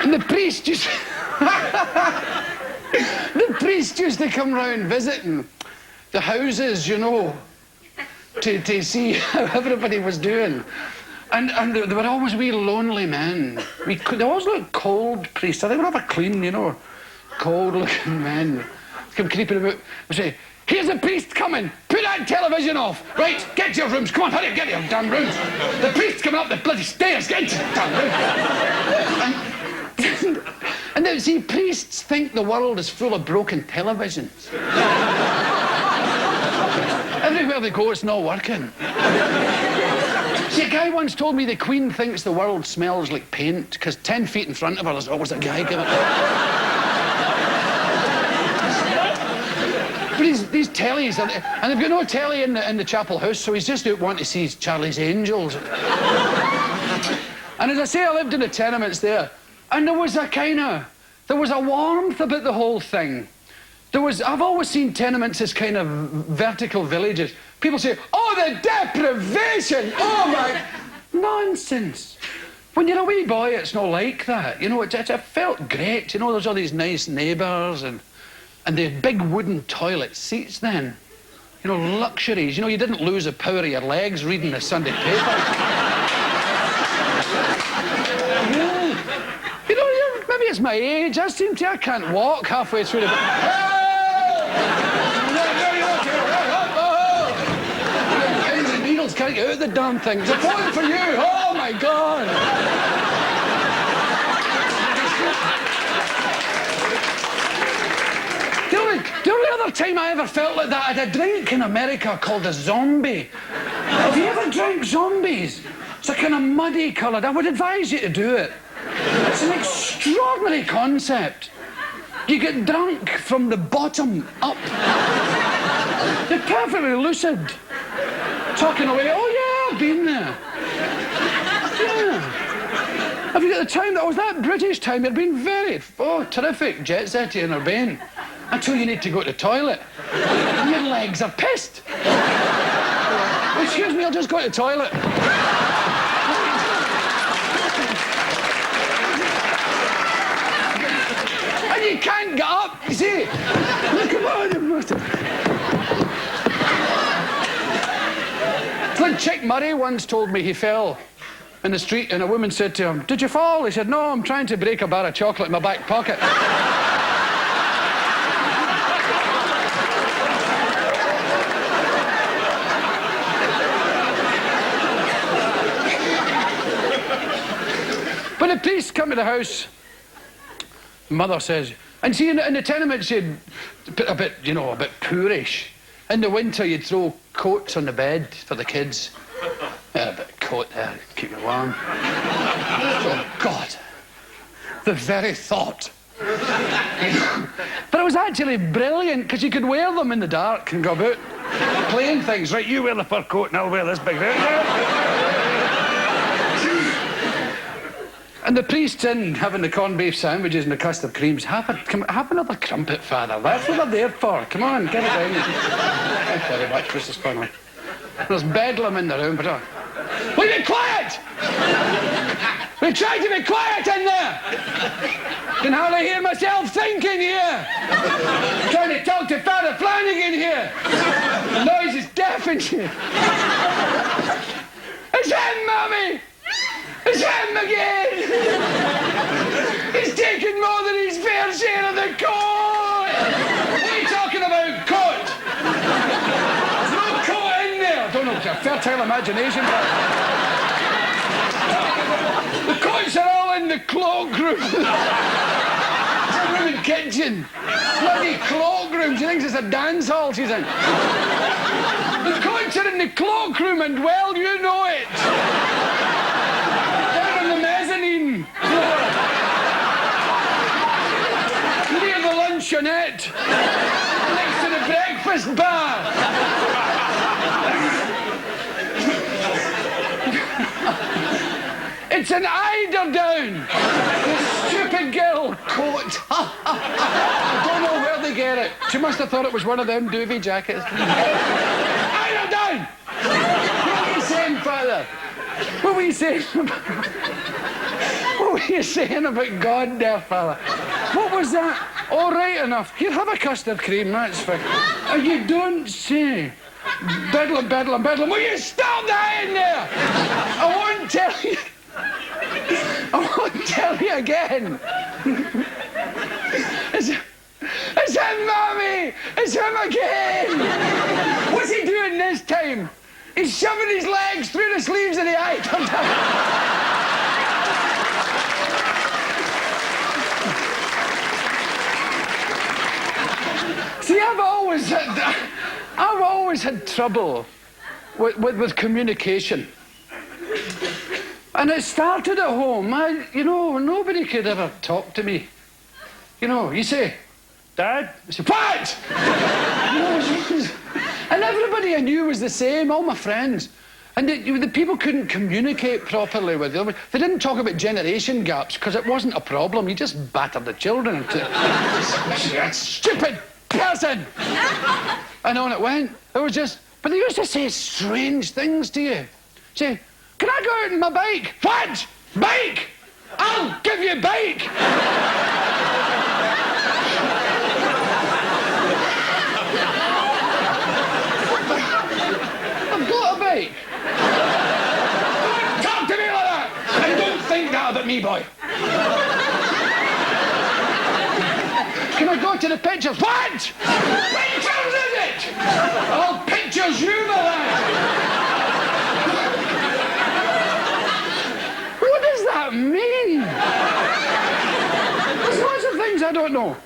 And the priest just... The priest used to come round visiting the houses, you know, to see how everybody was doing. And they were always wee lonely men. They always looked cold, priests. They were never clean, you know, cold-looking men. Come creeping about. We say, here's a priest coming. Put that television off. Right, get to your rooms. Come on, hurry up, get to your damn rooms. The priest's coming up the bloody stairs. Get into the damn room. And then, see, priests think the world is full of broken televisions. Everywhere they go, it's not working. See, a guy once told me the Queen thinks the world smells like paint, because 10 feet in front of her, there's always a guy giving it. But these tellies, and they've got no telly in the chapel house, so he's just out wanting to see Charlie's Angels. And as I say, I lived in the tenements there. And there was a warmth about the whole thing. I've always seen tenements as kind of vertical villages. People say, oh, the deprivation, oh my... Nonsense. When you're a wee boy, it's not like that. You know, it felt great. You know, there's all these nice neighbours and the big wooden toilet seats then. You know, luxuries. You know, you didn't lose the power of your legs reading the Sunday paper. Maybe it's my age. I can't walk halfway through the... Pins and needles can't get out the damn thing. It's a point for you. Oh, my God. The only other time I ever felt like that, I had a drink in America called a zombie. Have you ever drank zombies? It's a kind of muddy coloured. I would advise you to do it. It's an extraordinary concept. You get drunk from the bottom up. You're perfectly lucid. Talking away, oh yeah, I've been there. Yeah. Have you got the time? That was that British time. You've been very, terrific, jet setty and urbane. Until you need to go to the toilet. And your legs are pissed. Excuse me, I'll just go to the toilet. You can't get up, you see. Come on. Good Chick Murray once told me he fell in the street and a woman said to him, did you fall? He said, no, I'm trying to break a bar of chocolate in my back pocket. When the priests come to the house, Mother says, and see, in the tenements, you'd a bit poorish. In the winter, you'd throw coats on the bed for the kids. Yeah, a bit of coat there, keep you warm. Oh, God. The very thought. But it was actually brilliant, because you could wear them in the dark and go about playing things. Right, you wear the fur coat and I'll wear this big... And the priest's in having the corned beef sandwiches and the custard creams. Have another crumpet, Father. That's what they're there for. Come on, get it down. Thanks very much, Mrs. Connolly. There's bedlam in the room, but... Will you be quiet? We try to be quiet in there. Can hardly hear myself thinking here. I'm trying to talk to Father Flanagan here. The noise is deafening you. It's him, Mummy! It's him again! He's taken more than his fair share of the coat! What are you talking about, coat? There's no coat in there! I don't know, it's a fertile imagination. The coats are all in the cloakroom. It's a room in kitchen. Bloody cloakroom. She thinks it's a dance hall she's in. The coats are in the cloakroom, and well, you know it. They're on the mezzanine floor. Near the luncheonette. Next to the breakfast bar. It's an eiderdown. The stupid girl coat. I don't know where they get it. She must have thought it was one of them doovie jackets. Eiderdown! What were you saying, Father? What were you saying about... What were you saying about God there, Father? What was that? All right enough. Here, have a custard cream, that's fine. And you don't say... Bedlam, bedlam, bedlam. Will you stop that in there? I won't tell you. I won't tell you again. It's him, Mommy! It's him again! What's he doing this time? He's shoving his legs through the sleeves of the item. See, I've always had trouble with communication. And it started at home. Nobody could ever talk to me. You say, Dad? I say, what? And everybody I knew was the same, all my friends. And the people couldn't communicate properly with them. They didn't talk about generation gaps, because it wasn't a problem. You just battered the children into that stupid person. And on it went. It was just... But they used to say strange things to you. Say, can I go out on my bike? What? Bike? I'll give you a bike. I've got a bike. Don't talk to me like that. And don't think that about me, boy. Can I go to the pictures? What? Pictures, is it? I'll pictures you, my lad. What does that mean? There's lots of things I don't know.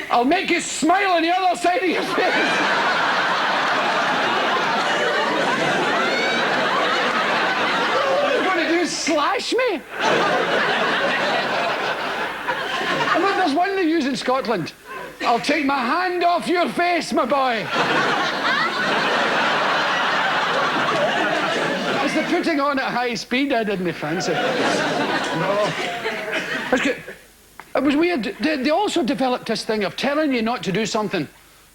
I'll make you smile on the other side of your face. What are you going to do, slash me? I mean, there's one they use in Scotland. I'll take my hand off your face, my boy. It's the putting on at high speed I didn't fancy. No. It was weird. They also developed this thing of telling you not to do something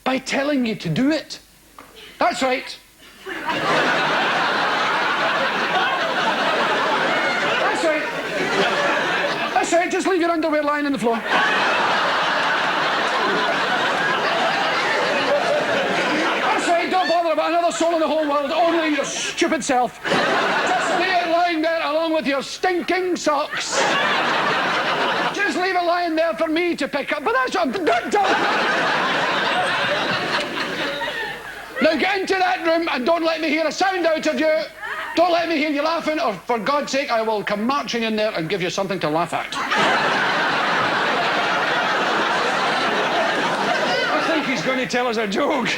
by telling you to do it. That's right. That's right. That's right. Just leave your underwear lying on the floor. That's right. Don't bother about another soul in the whole world. Only your stupid self. Just leave it lying there along with your stinking socks. Just leave it lying there for me to pick up. But that's what I'm... Now get into that room and don't let me hear a sound out of you. Don't let me hear you laughing, or for God's sake, I will come marching in there and give you something to laugh at. I think he's going to tell us a joke.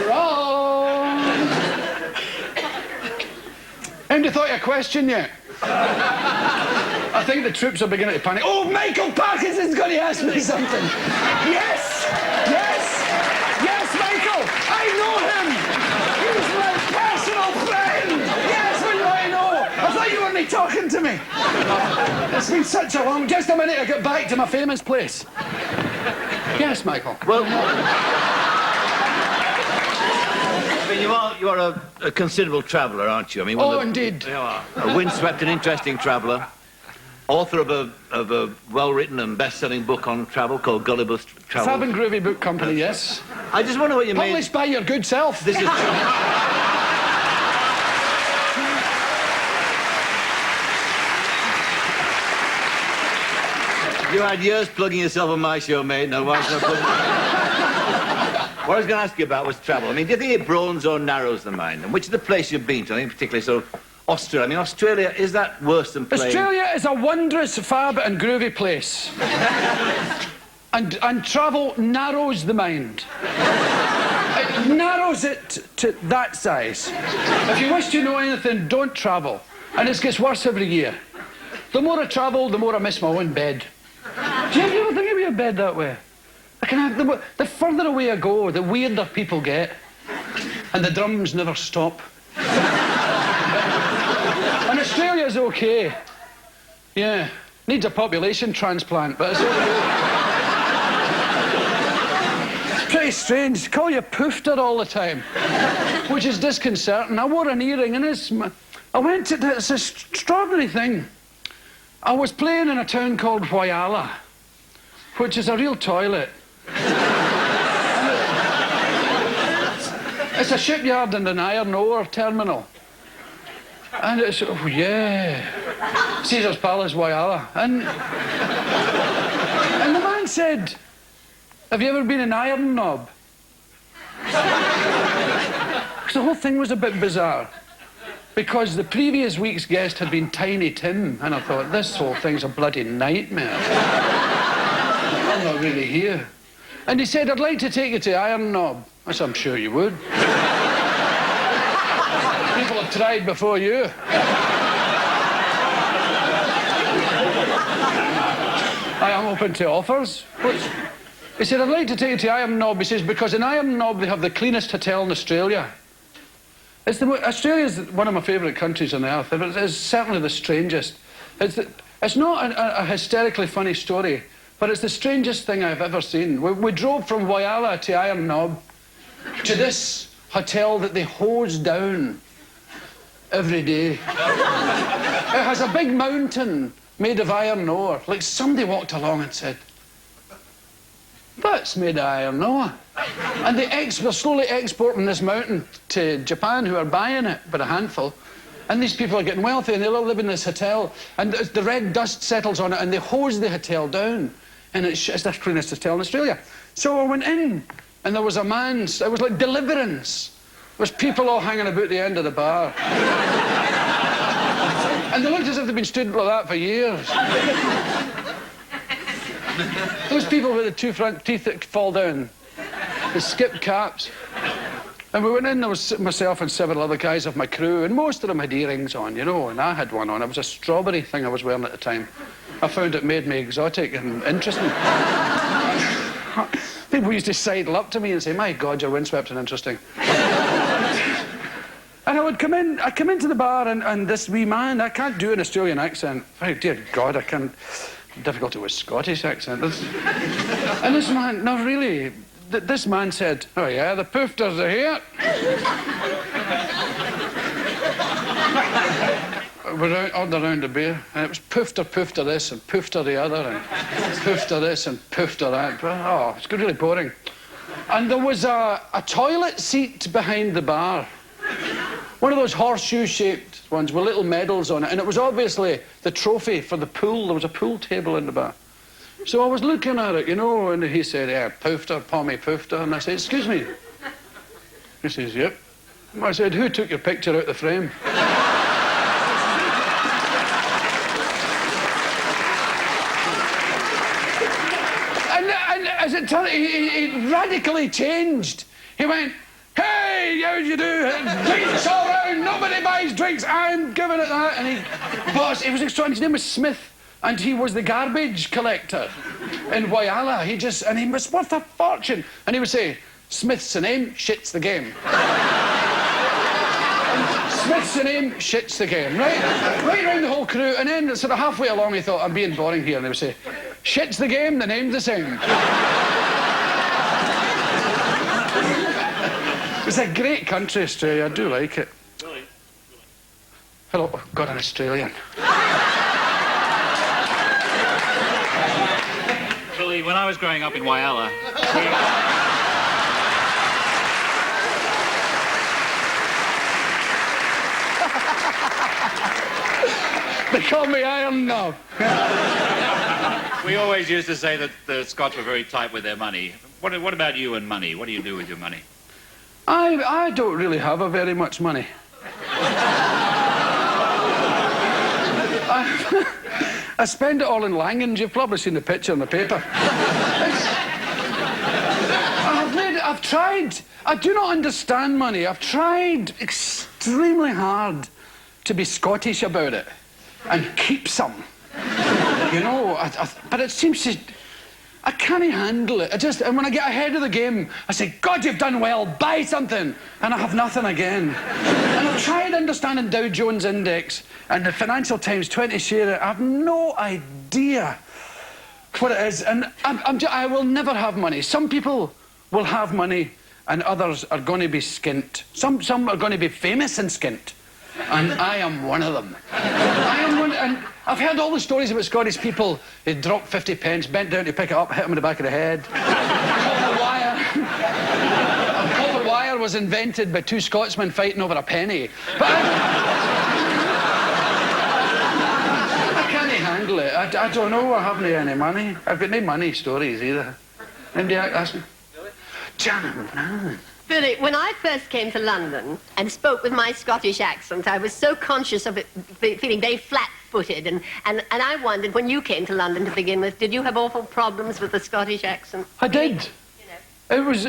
Wrong. Anybody thought of a question yet? I think the troops are beginning to panic. Oh, Michael Parkinson's going to ask me something. Yes! Yes! Yes, Michael! I know him! He's my personal friend! Yes, what do I know? I thought you weren't talking to me. It's been such a long... Just a minute, I get back to my famous place. Yes, Michael. Well... I mean, you are a considerable traveller, aren't you? I mean, indeed. You are a windswept and interesting traveller. Author of a well-written and best-selling book on travel called Gulliver's Travel. Fab and Groovy Book Company, yes. I just wonder what you made... Published by your good self. This is true. You had years plugging yourself on my show, mate. No, why not plugging... What I was going to ask you about was travel. I mean, do you think it broadens or narrows the mind? And which of the places you've been to, I think particularly sort of Australia. I mean, Australia, is that worse than playing... Australia is a wondrous, fab and groovy place. and travel narrows the mind. It narrows it to that size. If you wish to know anything, don't travel. And it gets worse every year. The more I travel, the more I miss my own bed. Do you ever think of your bed that way? The further away I go, the weirder people get. And the drums never stop. And Australia's okay. Yeah. Needs a population transplant, but it's okay. It's pretty strange. They call you poofter all the time. Which is disconcerting. I wore an earring and it's a extraordinary thing. I was playing in a town called Whyalla, which is a real toilet. It's a shipyard and an iron ore terminal. And it's, oh yeah, Caesar's Palace, Whyalla. And the man said, have you ever been in Iron Knob? Because the whole thing was a bit bizarre. Because the previous week's guest had been Tiny Tim, and I thought, this whole thing's a bloody nightmare. I'm not really here. And he said, I'd like to take you to Iron Knob. I said, I'm sure you would. People have tried before you. I am open to offers. He said, I'd like to take you to Iron Knob. He says, because in Iron Knob they have the cleanest hotel in Australia. Australia's one of my favourite countries on earth, but it's certainly the strangest. It's not a hysterically funny story, but it's the strangest thing I've ever seen. We drove from Whyalla to Iron Knob to this hotel that they hose down every day. It has a big mountain made of iron ore. Like somebody walked along and said, that's made of iron ore. And they're slowly exporting this mountain to Japan, who are buying it, but a handful. And these people are getting wealthy, and they all live in this hotel. And the red dust settles on it, and they hose the hotel down. And it's the cleanest hotel in Australia. So I went in, and there was a man. It was like Deliverance. There was people all hanging about the end of the bar. And they looked as if they'd been stood like that for years. Those people with the two front teeth that fall down, they skip caps. And we went in, there was myself and several other guys of my crew, and most of them had earrings on, you know, and I had one on. It was a strawberry thing I was wearing at the time. I found it made me exotic and interesting. People used to sidle up to me and say, my God, you're windswept and interesting. And I'd come into the bar, and this wee man, I can't do an Australian accent. Oh, dear God, I can't. Difficulty with Scottish accent. And this man, no, really, this man said, oh yeah, the poofters are here. We're on around a beer, and it was poofter this, and poofter the other, and poofter this, and poofter that. Oh, it's really boring. And there was a toilet seat behind the bar. One of those horseshoe-shaped ones with little medals on it, and it was obviously the trophy for the pool. There was a pool table in the bar. So I was looking at it, you know, and he said, yeah, poofter, Pommy poofter. And I said, excuse me. He says, yep. I said, who took your picture out the frame? and as it turned out, he radically changed. He went, hey, how do you do? Drinks all round, nobody buys drinks, I'm giving it that. And he was extraordinary. His name was Smith, and he was the garbage collector in Whyalla. He was worth a fortune. And he would say, Smith's the name, shit's the game. Smith's the name, shit's the game, right? Right round the whole crew, and then sort of halfway along he thought, I'm being boring here, and they would say, shit's the game, the name's the same. It's a great country, Australia. I do like it. Really? Hello. Oh, God, an Australian. Actually, when I was growing up in Whyalla, They call me Iron Knob. We always used to say that the Scots were very tight with their money. What about you and money? What do you do with your money? I don't really have a very much money. I spend it all in Langans. You've probably seen the picture in the paper. I've tried. I do not understand money. I've tried extremely hard to be Scottish about it and keep some. You know, but it seems to... I can't handle it. And when I get ahead of the game, I say, God, you've done well, buy something. And I have nothing again. And I've tried understanding Dow Jones Index and the Financial Times 20 share. I have no idea what it is. And I will never have money. Some people will have money and others are going to be skint. Some are going to be famous and skint. And I am one of them. And I've heard all the stories about Scottish people who dropped 50 pence, bent down to pick it up, hit them in the back of the head. Copper wire was invented by two Scotsmen fighting over a penny. But I can't handle it. I don't know. I haven't any money. I've got no money stories either. Anybody ask me? Janet. Billy, when I first came to London and spoke with my Scottish accent, I was so conscious of it feeling very flat-footed, and I wondered, when you came to London to begin with, did you have awful problems with the Scottish accent? I did. You know. It was,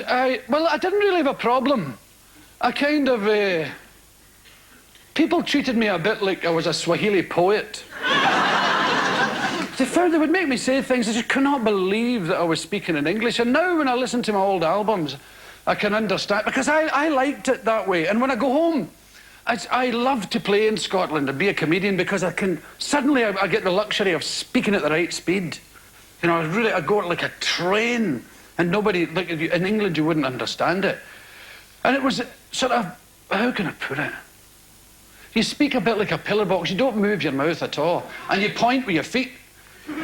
well, I didn't really have a problem. I kind of, people treated me a bit like I was a Swahili poet. They would make me say things I just could not believe that I was speaking in English. And now when I listen to my old albums, I can understand, because I liked it that way. And when I go home, I love to play in Scotland and be a comedian, because I can, suddenly I get the luxury of speaking at the right speed. You know, I go like a train, and nobody, like in England you wouldn't understand it. And it was sort of, how can I put it? You speak a bit like a pillar box, you don't move your mouth at all, and you point with your feet.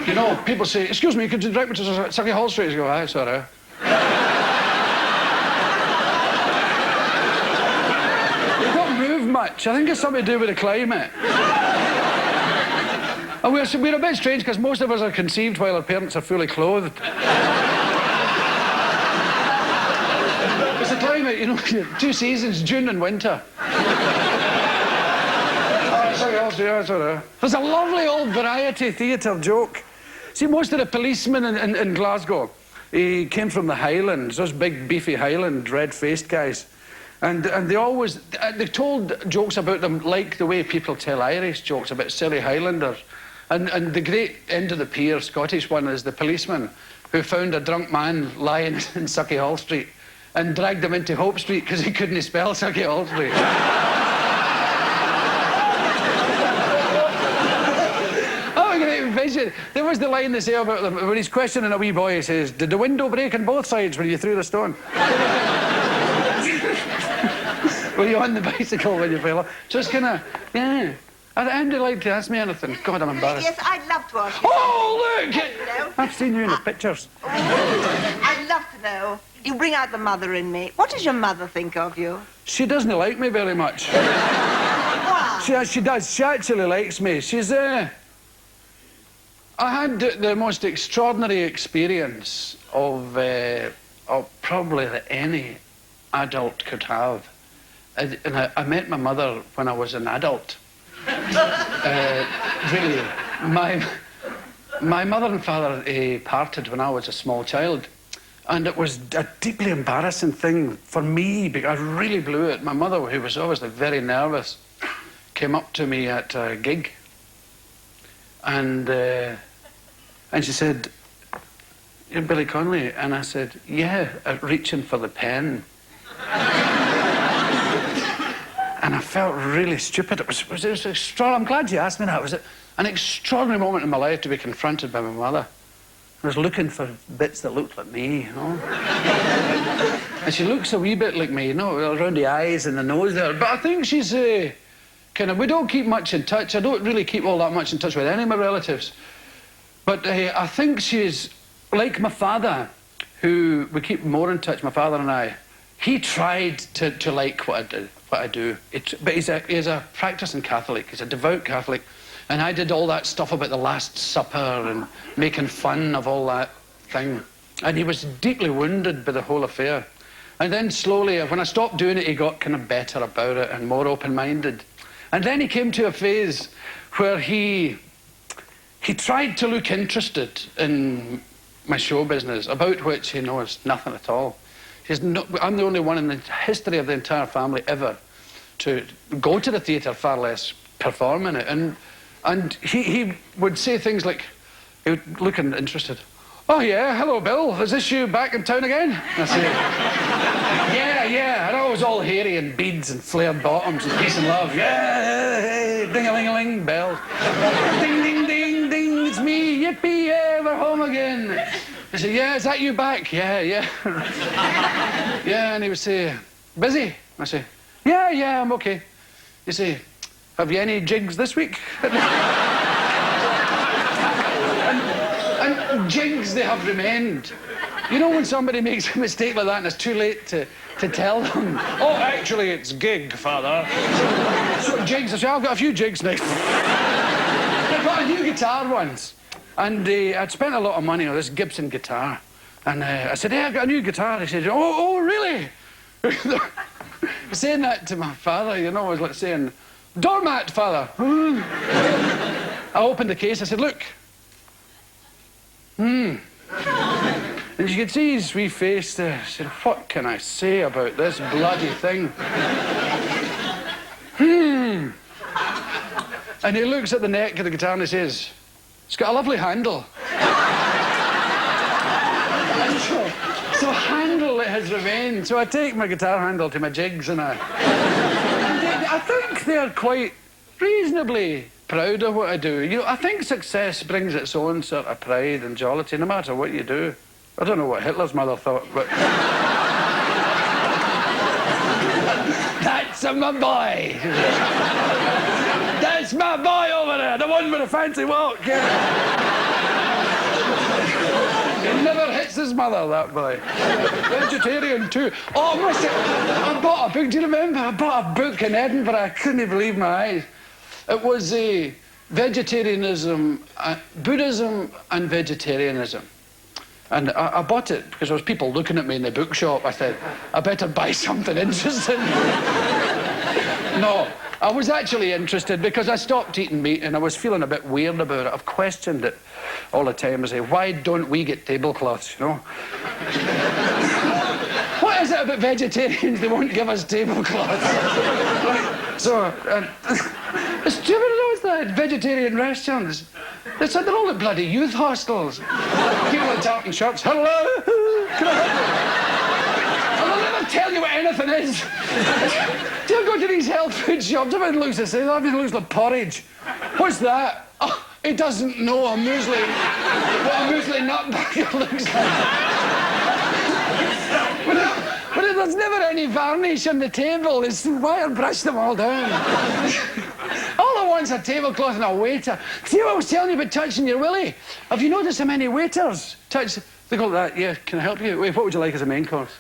You know, people say, excuse me, could you direct me to Sucky Hall Street? You go, aye, sorry. Much. I think it's something to do with the climate. And we're a bit strange because most of us are conceived while our parents are fully clothed. It's the climate, you know, 2 seasons, June and winter. There's a lovely old variety theatre joke. See, most of the policemen in Glasgow, he came from the Highlands, those big beefy Highland red-faced guys. And they told jokes about them like the way people tell Irish jokes about silly Highlanders. And the great end of the pier Scottish one is the policeman who found a drunk man lying in Sucky Hall Street and dragged him into Hope Street because he couldn't spell Sucky Hall Street. Oh, a great vision. There was the line they say about them when he's questioning a wee boy. He says, "Did the window break on both sides when you threw the stone?" Were you on the bicycle when you fell off? Just kind of, yeah. Andy like to ask me anything. God, I'm embarrassed. Yes, I'd love to ask you. Oh, look! Hello? I've seen you in the pictures. I'd love to know. You bring out the mother in me. What does your mother think of you? She doesn't like me very much. Why? She does. She actually likes me. She's, I had the most extraordinary experience of probably that any adult could have. And I met my mother when I was an adult. Really, my mother and father parted when I was a small child, and it was a deeply embarrassing thing for me because I really blew it. My mother, who was obviously very nervous, came up to me at a gig, and she said, "You're Billy Connolly?" And I said, "Yeah," reaching for the pen. And I felt really stupid. It was extraordinary. I'm glad you asked me that. It was an extraordinary moment in my life to be confronted by my mother. I was looking for bits that looked like me, you know. And she looks a wee bit like me, you know, around the eyes and the nose there. But I think she's kind of... We don't keep much in touch. I don't really keep all that much in touch with any of my relatives. But I think she's like my father, who we keep more in touch, my father and I. He tried to like what I do. But he's a practicing Catholic. He's a devout Catholic. And I did all that stuff about the Last Supper and making fun of all that thing. And he was deeply wounded by the whole affair. And then slowly, when I stopped doing it, he got kind of better about it and more open-minded. And then he came to a phase where he tried to look interested in my show business, about which he knows nothing at all. I'm the only one in the history of the entire family ever to go to the theatre, far less perform in it. And he would say things like, he would look interested. Oh, yeah, hello, Bill. Is this you back in town again? I say, yeah. And I was all hairy and beads and flared bottoms and peace and love. Yeah, hey, ding-a-ling-a-ling, bells. Ding, ding, ding, ding, it's me, yippee, yeah, we're home again. I said, yeah, is that you back? Yeah. Yeah, and he would say, busy? I say, yeah, I'm okay. You say, have you any jigs this week? and jigs, they have remained. You know when somebody makes a mistake like that and it's too late to tell them? Oh, actually, it's gig, Father. So jigs, I say, I've got a few jigs now. I got a new guitar once. And I'd spent a lot of money on this Gibson guitar. And I said, hey, I've got a new guitar. He said, oh, really? Saying that to my father, you know, was like saying, doormat, Father. I opened the case, I said, look. And you could see his wee face there. I said, what can I say about this bloody thing? And he looks at the neck of the guitar and he says, it's got a lovely handle. And so handle, it has remained. So I take my guitar handle to my jigs and I think they're quite reasonably proud of what I do. You know, I think success brings its own sort of pride and jollity, no matter what you do. I don't know what Hitler's mother thought, but... That's my boy! That's my boy over there, the one with a fancy walk. He never hits his mother, that boy. Vegetarian too. Oh, I bought a book, do you remember? I bought a book in Edinburgh, I couldn't believe my eyes. It was vegetarianism, Buddhism and vegetarianism. And I bought it because there was people looking at me in the bookshop. I said, I better buy something interesting. No, I was actually interested because I stopped eating meat and I was feeling a bit weird about it. I've questioned it all the time. I say, why don't we get tablecloths, you know? What is it about vegetarians? They won't give us tablecloths. So, it's do you ever notice that vegetarian restaurants? They're all at bloody youth hostels. People in tartan shirts. Hello? Can I help you? And they'll never tell you what anything is. Do you go to these health food shops? Everything looks like porridge. What's that? Oh, he doesn't know a muesli. What a muesli nut burger looks like. But there's never any varnish on the table. It's wire brush them all down. All I want's a tablecloth and a waiter. See what I was telling you about touching your willy? Have you noticed how many waiters touch... They go like that, yeah, can I help you? Wait, what would you like as a main course?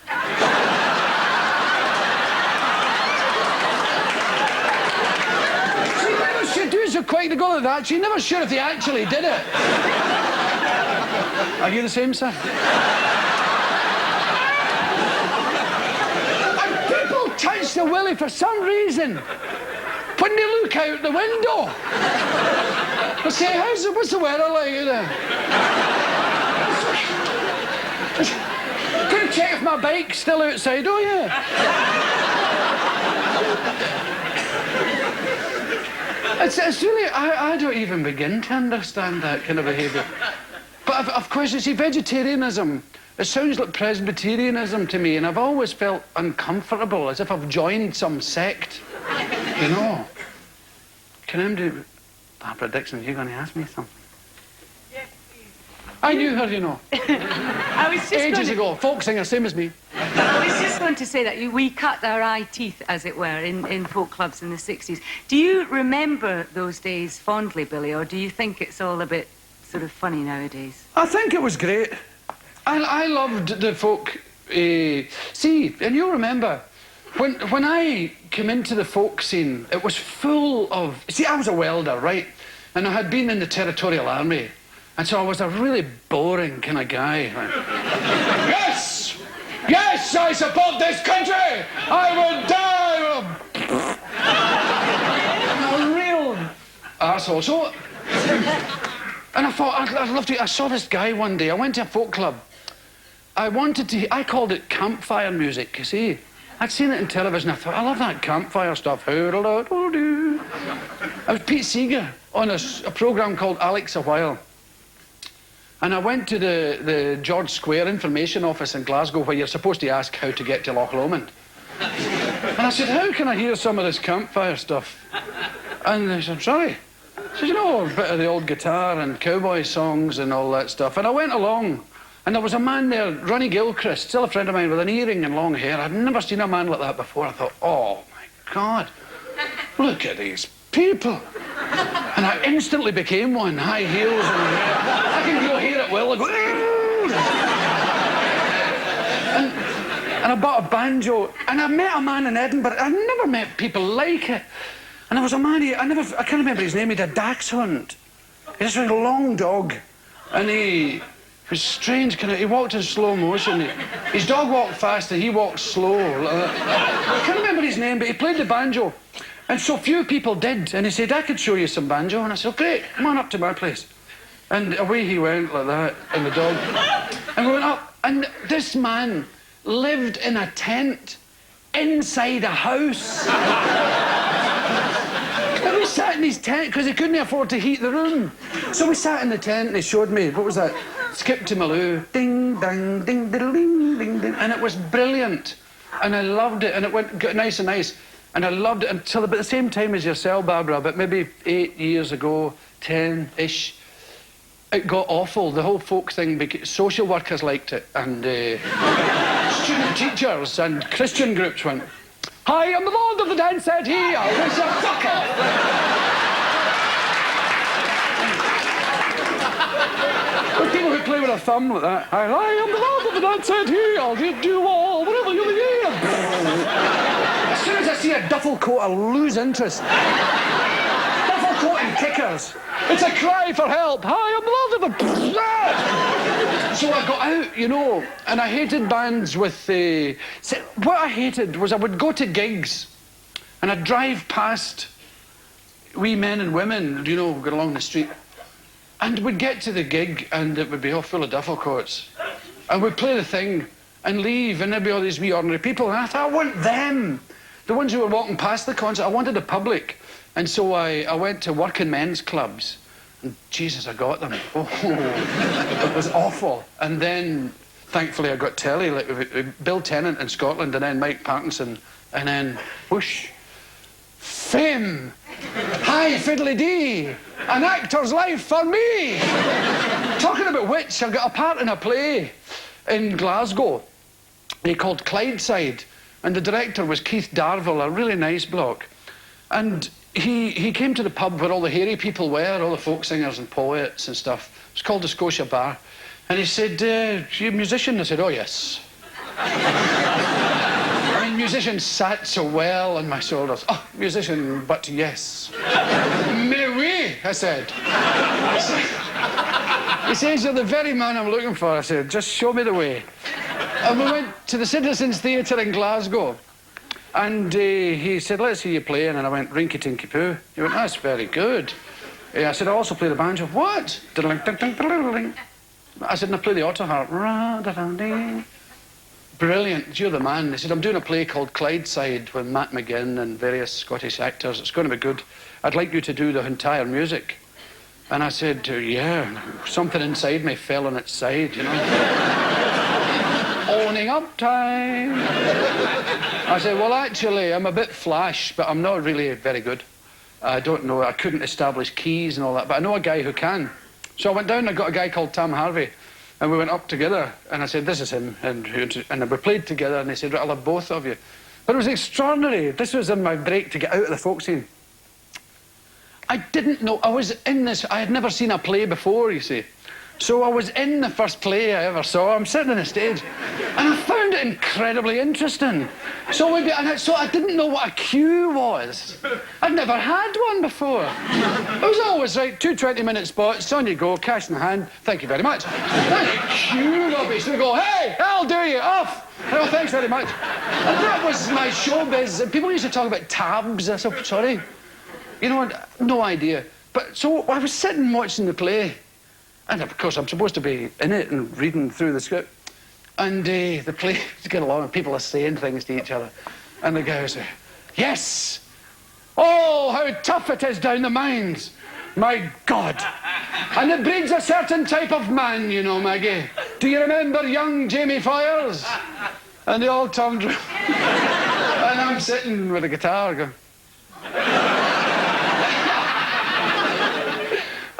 She never should do so quick to go like that. She's never sure if they actually did it. Are you the same, sir? Touch the willy for some reason when they look out the window. They say, what's the weather like there? Gonna check if my bike's still outside, oh yeah. It's really, I don't even begin to understand that kind of behaviour. But of course, you see, vegetarianism, it sounds like Presbyterianism to me, and I've always felt uncomfortable, as if I've joined some sect, you know. Can I do... Barbara Dixon, you're going to ask me something? Yes, please. I knew her, you know. I was just Ages ago, folk singer, same as me. I was just going to say that we cut our eye teeth, as it were, in folk clubs in the 60s. Do you remember those days fondly, Billy, or do you think it's all a bit sort of funny nowadays? I think it was great. I loved the folk. See, and you'll remember, when I came into the folk scene, it was full of... See, I was a welder, right? And I had been in the Territorial Army. And so I was a really boring kind of guy. Yes! Yes, I support this country! I would die! A real arsehole. So, and I thought, I'd love to... I saw this guy one day. I went to a folk club. I called it campfire music, you see. I'd seen it in television. I thought, I love that campfire stuff. It was Pete Seeger on a programme called Alex a While. And I went to the George Square Information Office in Glasgow, where you're supposed to ask how to get to Loch Lomond. And I said, how can I hear some of this campfire stuff? And they said, sorry. I said, you know, a bit of the old guitar and cowboy songs and all that stuff. And I went along, and there was a man there, Ronnie Gilchrist, still a friend of mine, with an earring and long hair. I'd never seen a man like that before. I thought, oh, my God, look at these people. And I instantly became one, high heels and I can go here at will and go... And I bought a banjo, and I met a man in Edinburgh. I never met people like it. And there was a man, I can't remember his name, he had a dachshund. He just had a long dog. And he was strange, he walked in slow motion. His dog walked fast and he walked slow. I can't remember his name, but he played the banjo. And so few people did. And he said, I could show you some banjo. And I said, oh, great, come on up to my place. And away he went like that, and the dog. And we went up, and this man lived in a tent inside a house. And we sat in his tent because he couldn't afford to heat the room. So we sat in the tent and he showed me, what was that? Skip to Maloo. Ding, dang, ding, diddle, ding, ding, ding. And it was brilliant. And I loved it. And it got nice and nice. And I loved it until about the same time as yourself, Barbara, but maybe 8 years ago, 10-ish. It got awful. The whole folk thing, social workers liked it, and student teachers and Christian groups went, hi, I'm the Lord of the Dance, said he. I wish you fuck off. There's people who play with a thumb like that. Hi, I'm the Lord of the Dance, said he. I'll do all, whatever you hear. As soon as I see a duffel coat, I lose interest. Duffel coat and kickers. It's a cry for help. Hi, I'm the Lord of the... So I got out, you know, and I hated bands with... what I hated was I would go to gigs and I'd drive past wee men and women, you know, going along the street, and we'd get to the gig and it would be all full of duffel coats. And we'd play the thing and leave, and there'd be all these wee ordinary people, and I thought, I want them. The ones who were walking past the concert, I wanted the public. And so I went to working men's clubs. And Jesus, I got them. Oh, it was awful. And then, thankfully, I got telly, like Bill Tennant in Scotland, and then Mike Parkinson, and then, whoosh, fame. Hi, fiddly-dee. An actor's life for me. Talking about which, I got a part in a play in Glasgow called Clydeside. And the director was Keith Darvill, a really nice bloke. And he came to the pub where all the hairy people were, all the folk singers and poets and stuff. It was called the Scotia Bar. And he said, you a musician? I said, oh, yes. I mean, musicians sat so well on my shoulders. Oh, musician, but yes. Mais oui, I said. He says, you're the very man I'm looking for. I said, just show me the way. And we went to the Citizens Theatre in Glasgow. And he said, let's see you playing. And I went, rinky-tinky-poo. He went, that's very good. I said, I also play the banjo. What? I said, and I play the auto harp. Brilliant, you're the man. He said, I'm doing a play called Clydeside with Matt McGinn and various Scottish actors. It's going to be good. I'd like you to do the entire music. And I said, yeah. Something inside me fell on its side, you know. Owning up time. I said, well, actually, I'm a bit flash, but I'm not really very good. I don't know, I couldn't establish keys and all that, but I know a guy who can. So I went down and I got a guy called Tam Harvey, and we went up together, and I said, this is him, and we played together, and he said, right, I'll have both of you. But it was extraordinary. This was in my break to get out of the folk scene. I didn't know, I was in this, I had never seen a play before, you see. So I was in the first play I ever saw. I'm sitting on the stage, and I found it incredibly interesting. So I didn't know what a cue was. I'd never had one before. It was always right, 2 20-minute spots, on you go, cash in the hand, thank you very much. Then a cue rubbish. They go, hey, I'll do you, off. Oh, thanks very much. And that was my showbiz. And people used to talk about tabs. I said, sorry. You know, no idea. But so I was sitting watching the play. And of course, I'm supposed to be in it and reading through the script. And the play is getting along, and people are saying things to each other. And the guy was saying, yes! Oh, how tough it is down the mines! My God! And it breeds a certain type of man, you know, Maggie. Do you remember young Jamie Foyers? And they all turned round. And I'm sitting with a guitar going...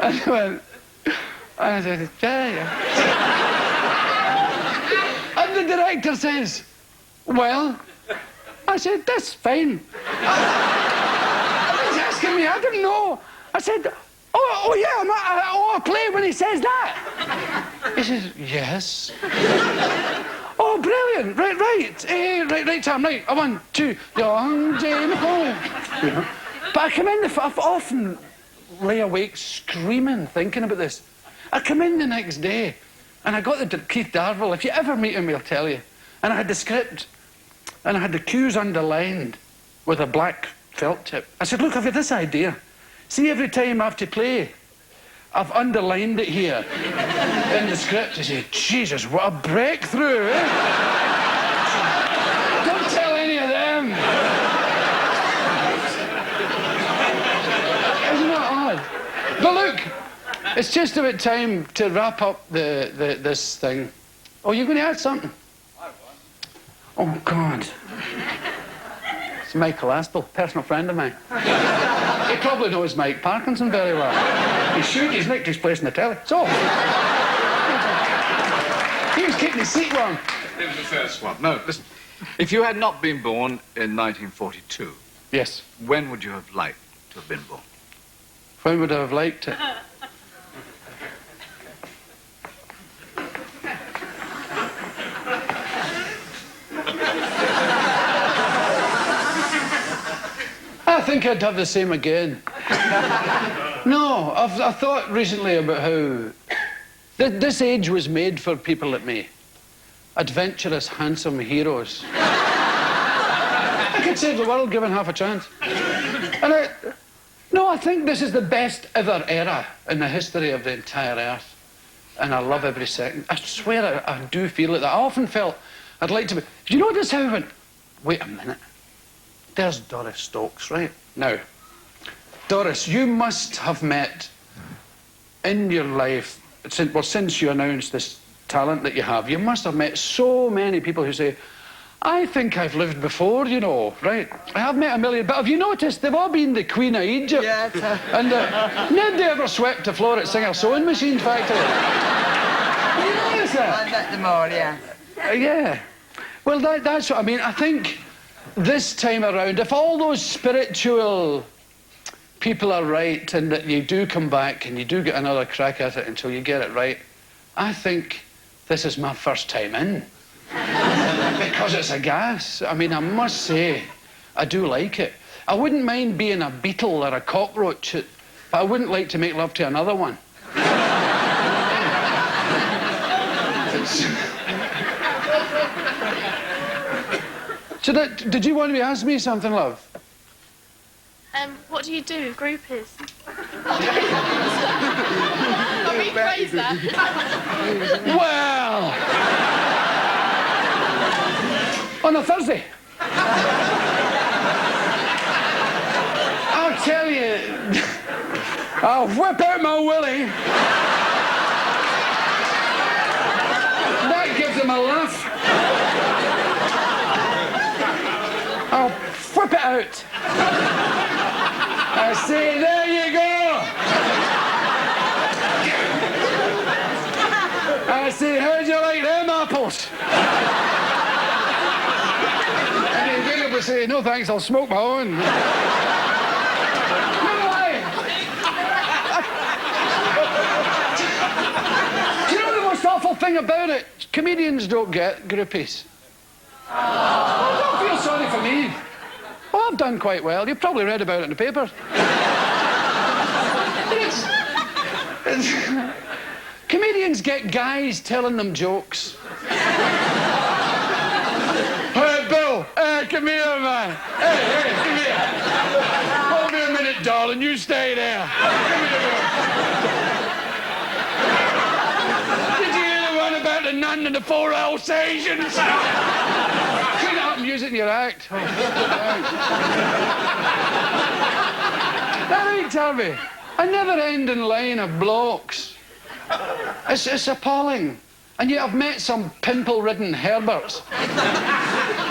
And I went... And I said, yeah. And the director says, well, I said, that's fine. He's asking me, I didn't know. I said, oh yeah, I play when he says that. He says, yes. Oh, brilliant, right, Tom, right, 1, 2, young Jamie Foy. But I come in, I've often lay awake screaming, thinking about this. I come in the next day, and I got the Keith Darville. If you ever meet him, he'll tell you. And I had the script, and I had the cues underlined with a black felt tip. I said, look, I've got this idea. See, every time I have to play, I've underlined it here in the script. I said, Jesus, what a breakthrough, eh? Don't tell any of them. Isn't that odd? But look, it's just about time to wrap up this thing. Oh, you're going to add something? Oh, God. It's Michael Aspel, personal friend of mine. He probably knows Mike Parkinson very well. He's nicked his place in the telly. So, he was keeping his seat warm. It was the first one. No, listen. If you had not been born in 1942... Yes. When would you have liked to have been born? When would I have liked it? I think I'd have the same again. No, I've thought recently about how this age was made for people like me. Adventurous, handsome heroes. I could save the world given half a chance. And I think this is the best ever era in the history of the entire earth. And I love every second. I swear I do feel it. I often felt I'd like to be... Do you notice how I went, wait a minute. There's Doris Stokes, right? Now, Doris, you must have met in your life, since you announced this talent that you have, you must have met so many people who say, I think I've lived before, you know, right? I have met a million, but have you noticed they've all been the Queen of Egypt? Yes. And nobody ever swept the floor at Singer Sewing Machine Factory. Have you noticed that? I met them all, yeah. Yeah. Well, that's what I mean. I think this time around, if all those spiritual people are right and that you do come back and you do get another crack at it until you get it right, I think this is my first time in. Because it's a gas. I mean, I must say, I do like it. I wouldn't mind being a beetle or a cockroach, but I wouldn't like to make love to another one. So did you want to ask me something, love? What do you do, groupies? I'll rephrase that. Well, on a Thursday. I'll tell you, I'll whip out my willy. That gives them a laugh. I'll whip it out. I say, there you go. I say, how'd you like them apples? And he'll get up and say, no thanks, I'll smoke my own. No lie. wonderful thing about it, comedians don't get groupies. Oh, don't feel sorry for me. Oh, I've done quite well. You've probably read about it in the papers. Comedians get guys telling them jokes. Hey, Bill, come here, man. Hey, come here. Hold me a minute, darling. You stay there. Come here, Bill. Did you hear the one about the nun and the 4 Alsatians? Clean it up and use it in your act. That ain't tell me. A never-ending line of blokes. It's appalling. And yet I've met some pimple-ridden Herberts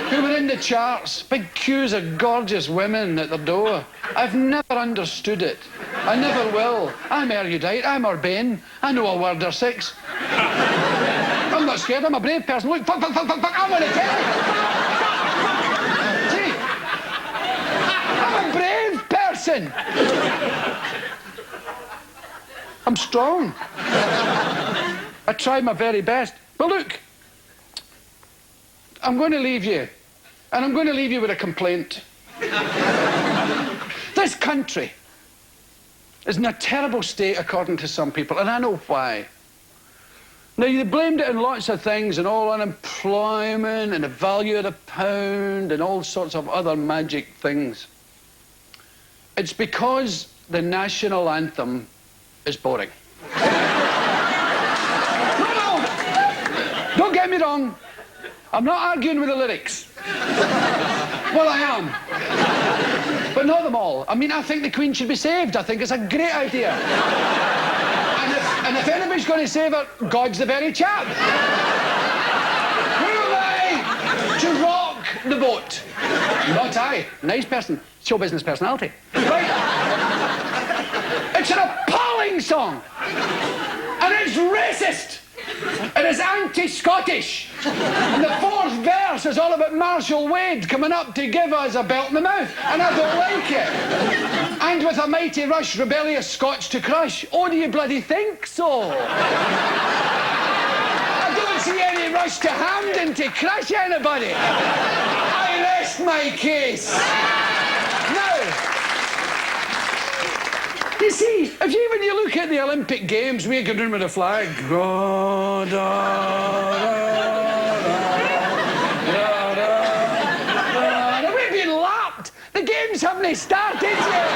who were in the charts, big queues of gorgeous women at their door. I've never understood it. I never will. I'm erudite, I'm urbane, I know a word or 6. I'm not scared, I'm a brave person. Look, fuck, I'm on a telly. See? I'm a brave person. I'm strong. I tried my very best. But look, I'm going to leave you, and I'm going to leave you with a complaint. This country is in a terrible state, according to some people, and I know why. Now, they blamed it on lots of things, and all unemployment, and the value of the pound, and all sorts of other magic things. It's because the national anthem is boring. Don't get me wrong. I'm not arguing with the lyrics. Well, I am. But not them all. I mean, I think the Queen should be saved. I think it's a great idea. And if anybody's going to save her, God's the very chap. Who am I to rock the boat? Not I. Nice person. Show business personality. Right? It's an appalling song. And it's racist. It is anti-Scottish. And the 4th verse is all about Marshall Wade coming up to give us a belt in the mouth. And I don't like it. And with a mighty rush, rebellious Scots to crush. Oh, do you bloody think so? I don't see any rush to Hampden to crush anybody. I rest my case. Now, you see, when you look at the Olympic Games, we can run with a flag. Da, da, da, we've been lapped. The games haven't started yet.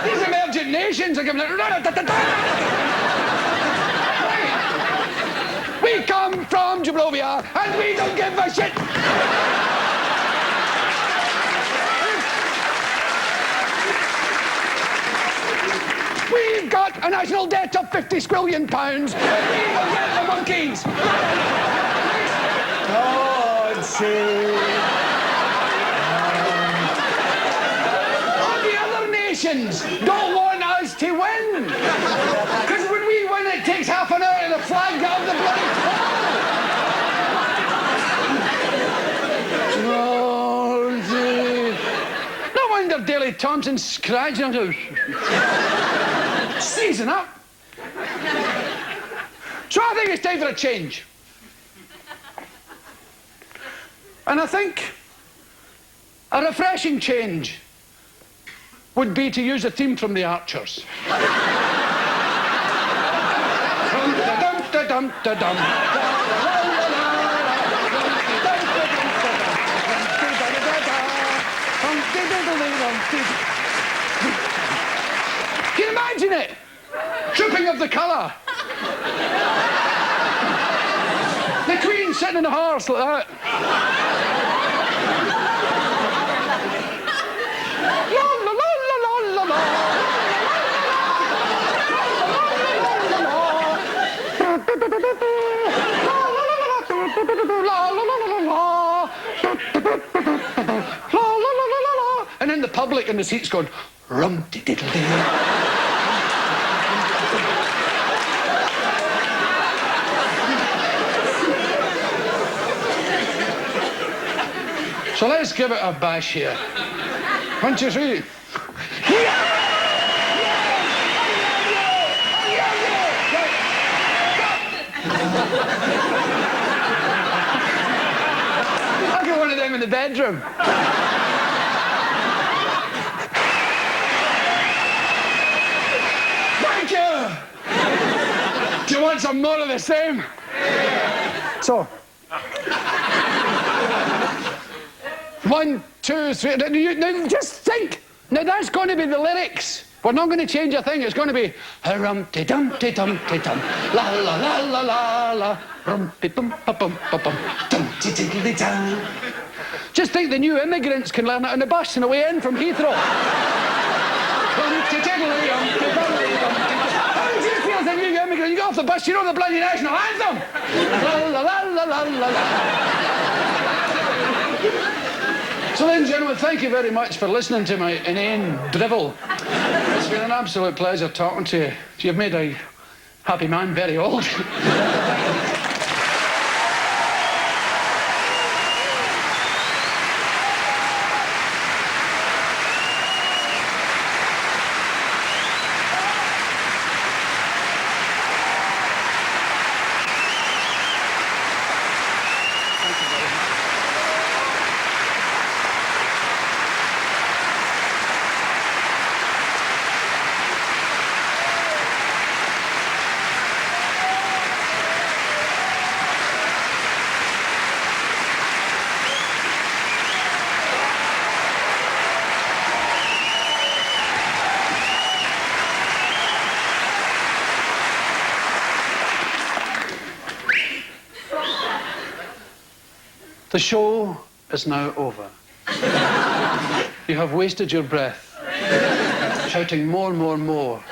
These emergent nations are giving it. We come from Jabrovia, and we don't give a shit. We've got a national debt of 50 squillion pounds. We will get the monkeys. God save. All the other nations don't want us to win. Because when we win, it takes half an hour to the flag out of the bloody God save. No wonder Daley Thompson's scratching him. Season up. So I think it's time for a change. And I think a refreshing change would be to use a theme from the Archers. Can you imagine it? Trooping of the colour. The Queen sitting in a horse like that. La la la la la la la. And then the public in the seats going rum-de-diddle-dee. So let's give it a bash here. 1, 2, 3. Right. in the bedroom. Thank you! Do you want some more of the same? So. 1, 2, 3. Now, just think. Now, that's going to be the lyrics. We're not going to change a thing. It's going to be rum-ti-dum-ti-dum-ti-dum, la-la-la-la-la-la, rum-ti-dum-pa-bum-pa-bum, dum-ti-diddly-dum. Just think the new immigrants can learn it on the bus on the way in from Heathrow. How do you feel as a new immigrant? You get off the bus, you know the bloody national anthem. La-la-la-la-la-la-la. So, ladies and gentlemen, thank you very much for listening to my inane drivel. It's been an absolute pleasure talking to you. You've made a happy man very old. The show is now over. You have wasted your breath, shouting more, more, more.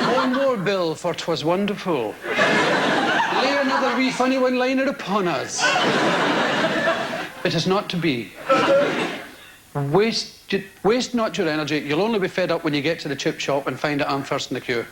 More, more, Bill, for 'twas wonderful. Lay another wee funny one-liner upon us. It is not to be. Waste not your energy. You'll only be fed up when you get to the chip shop and find out I'm first in the queue.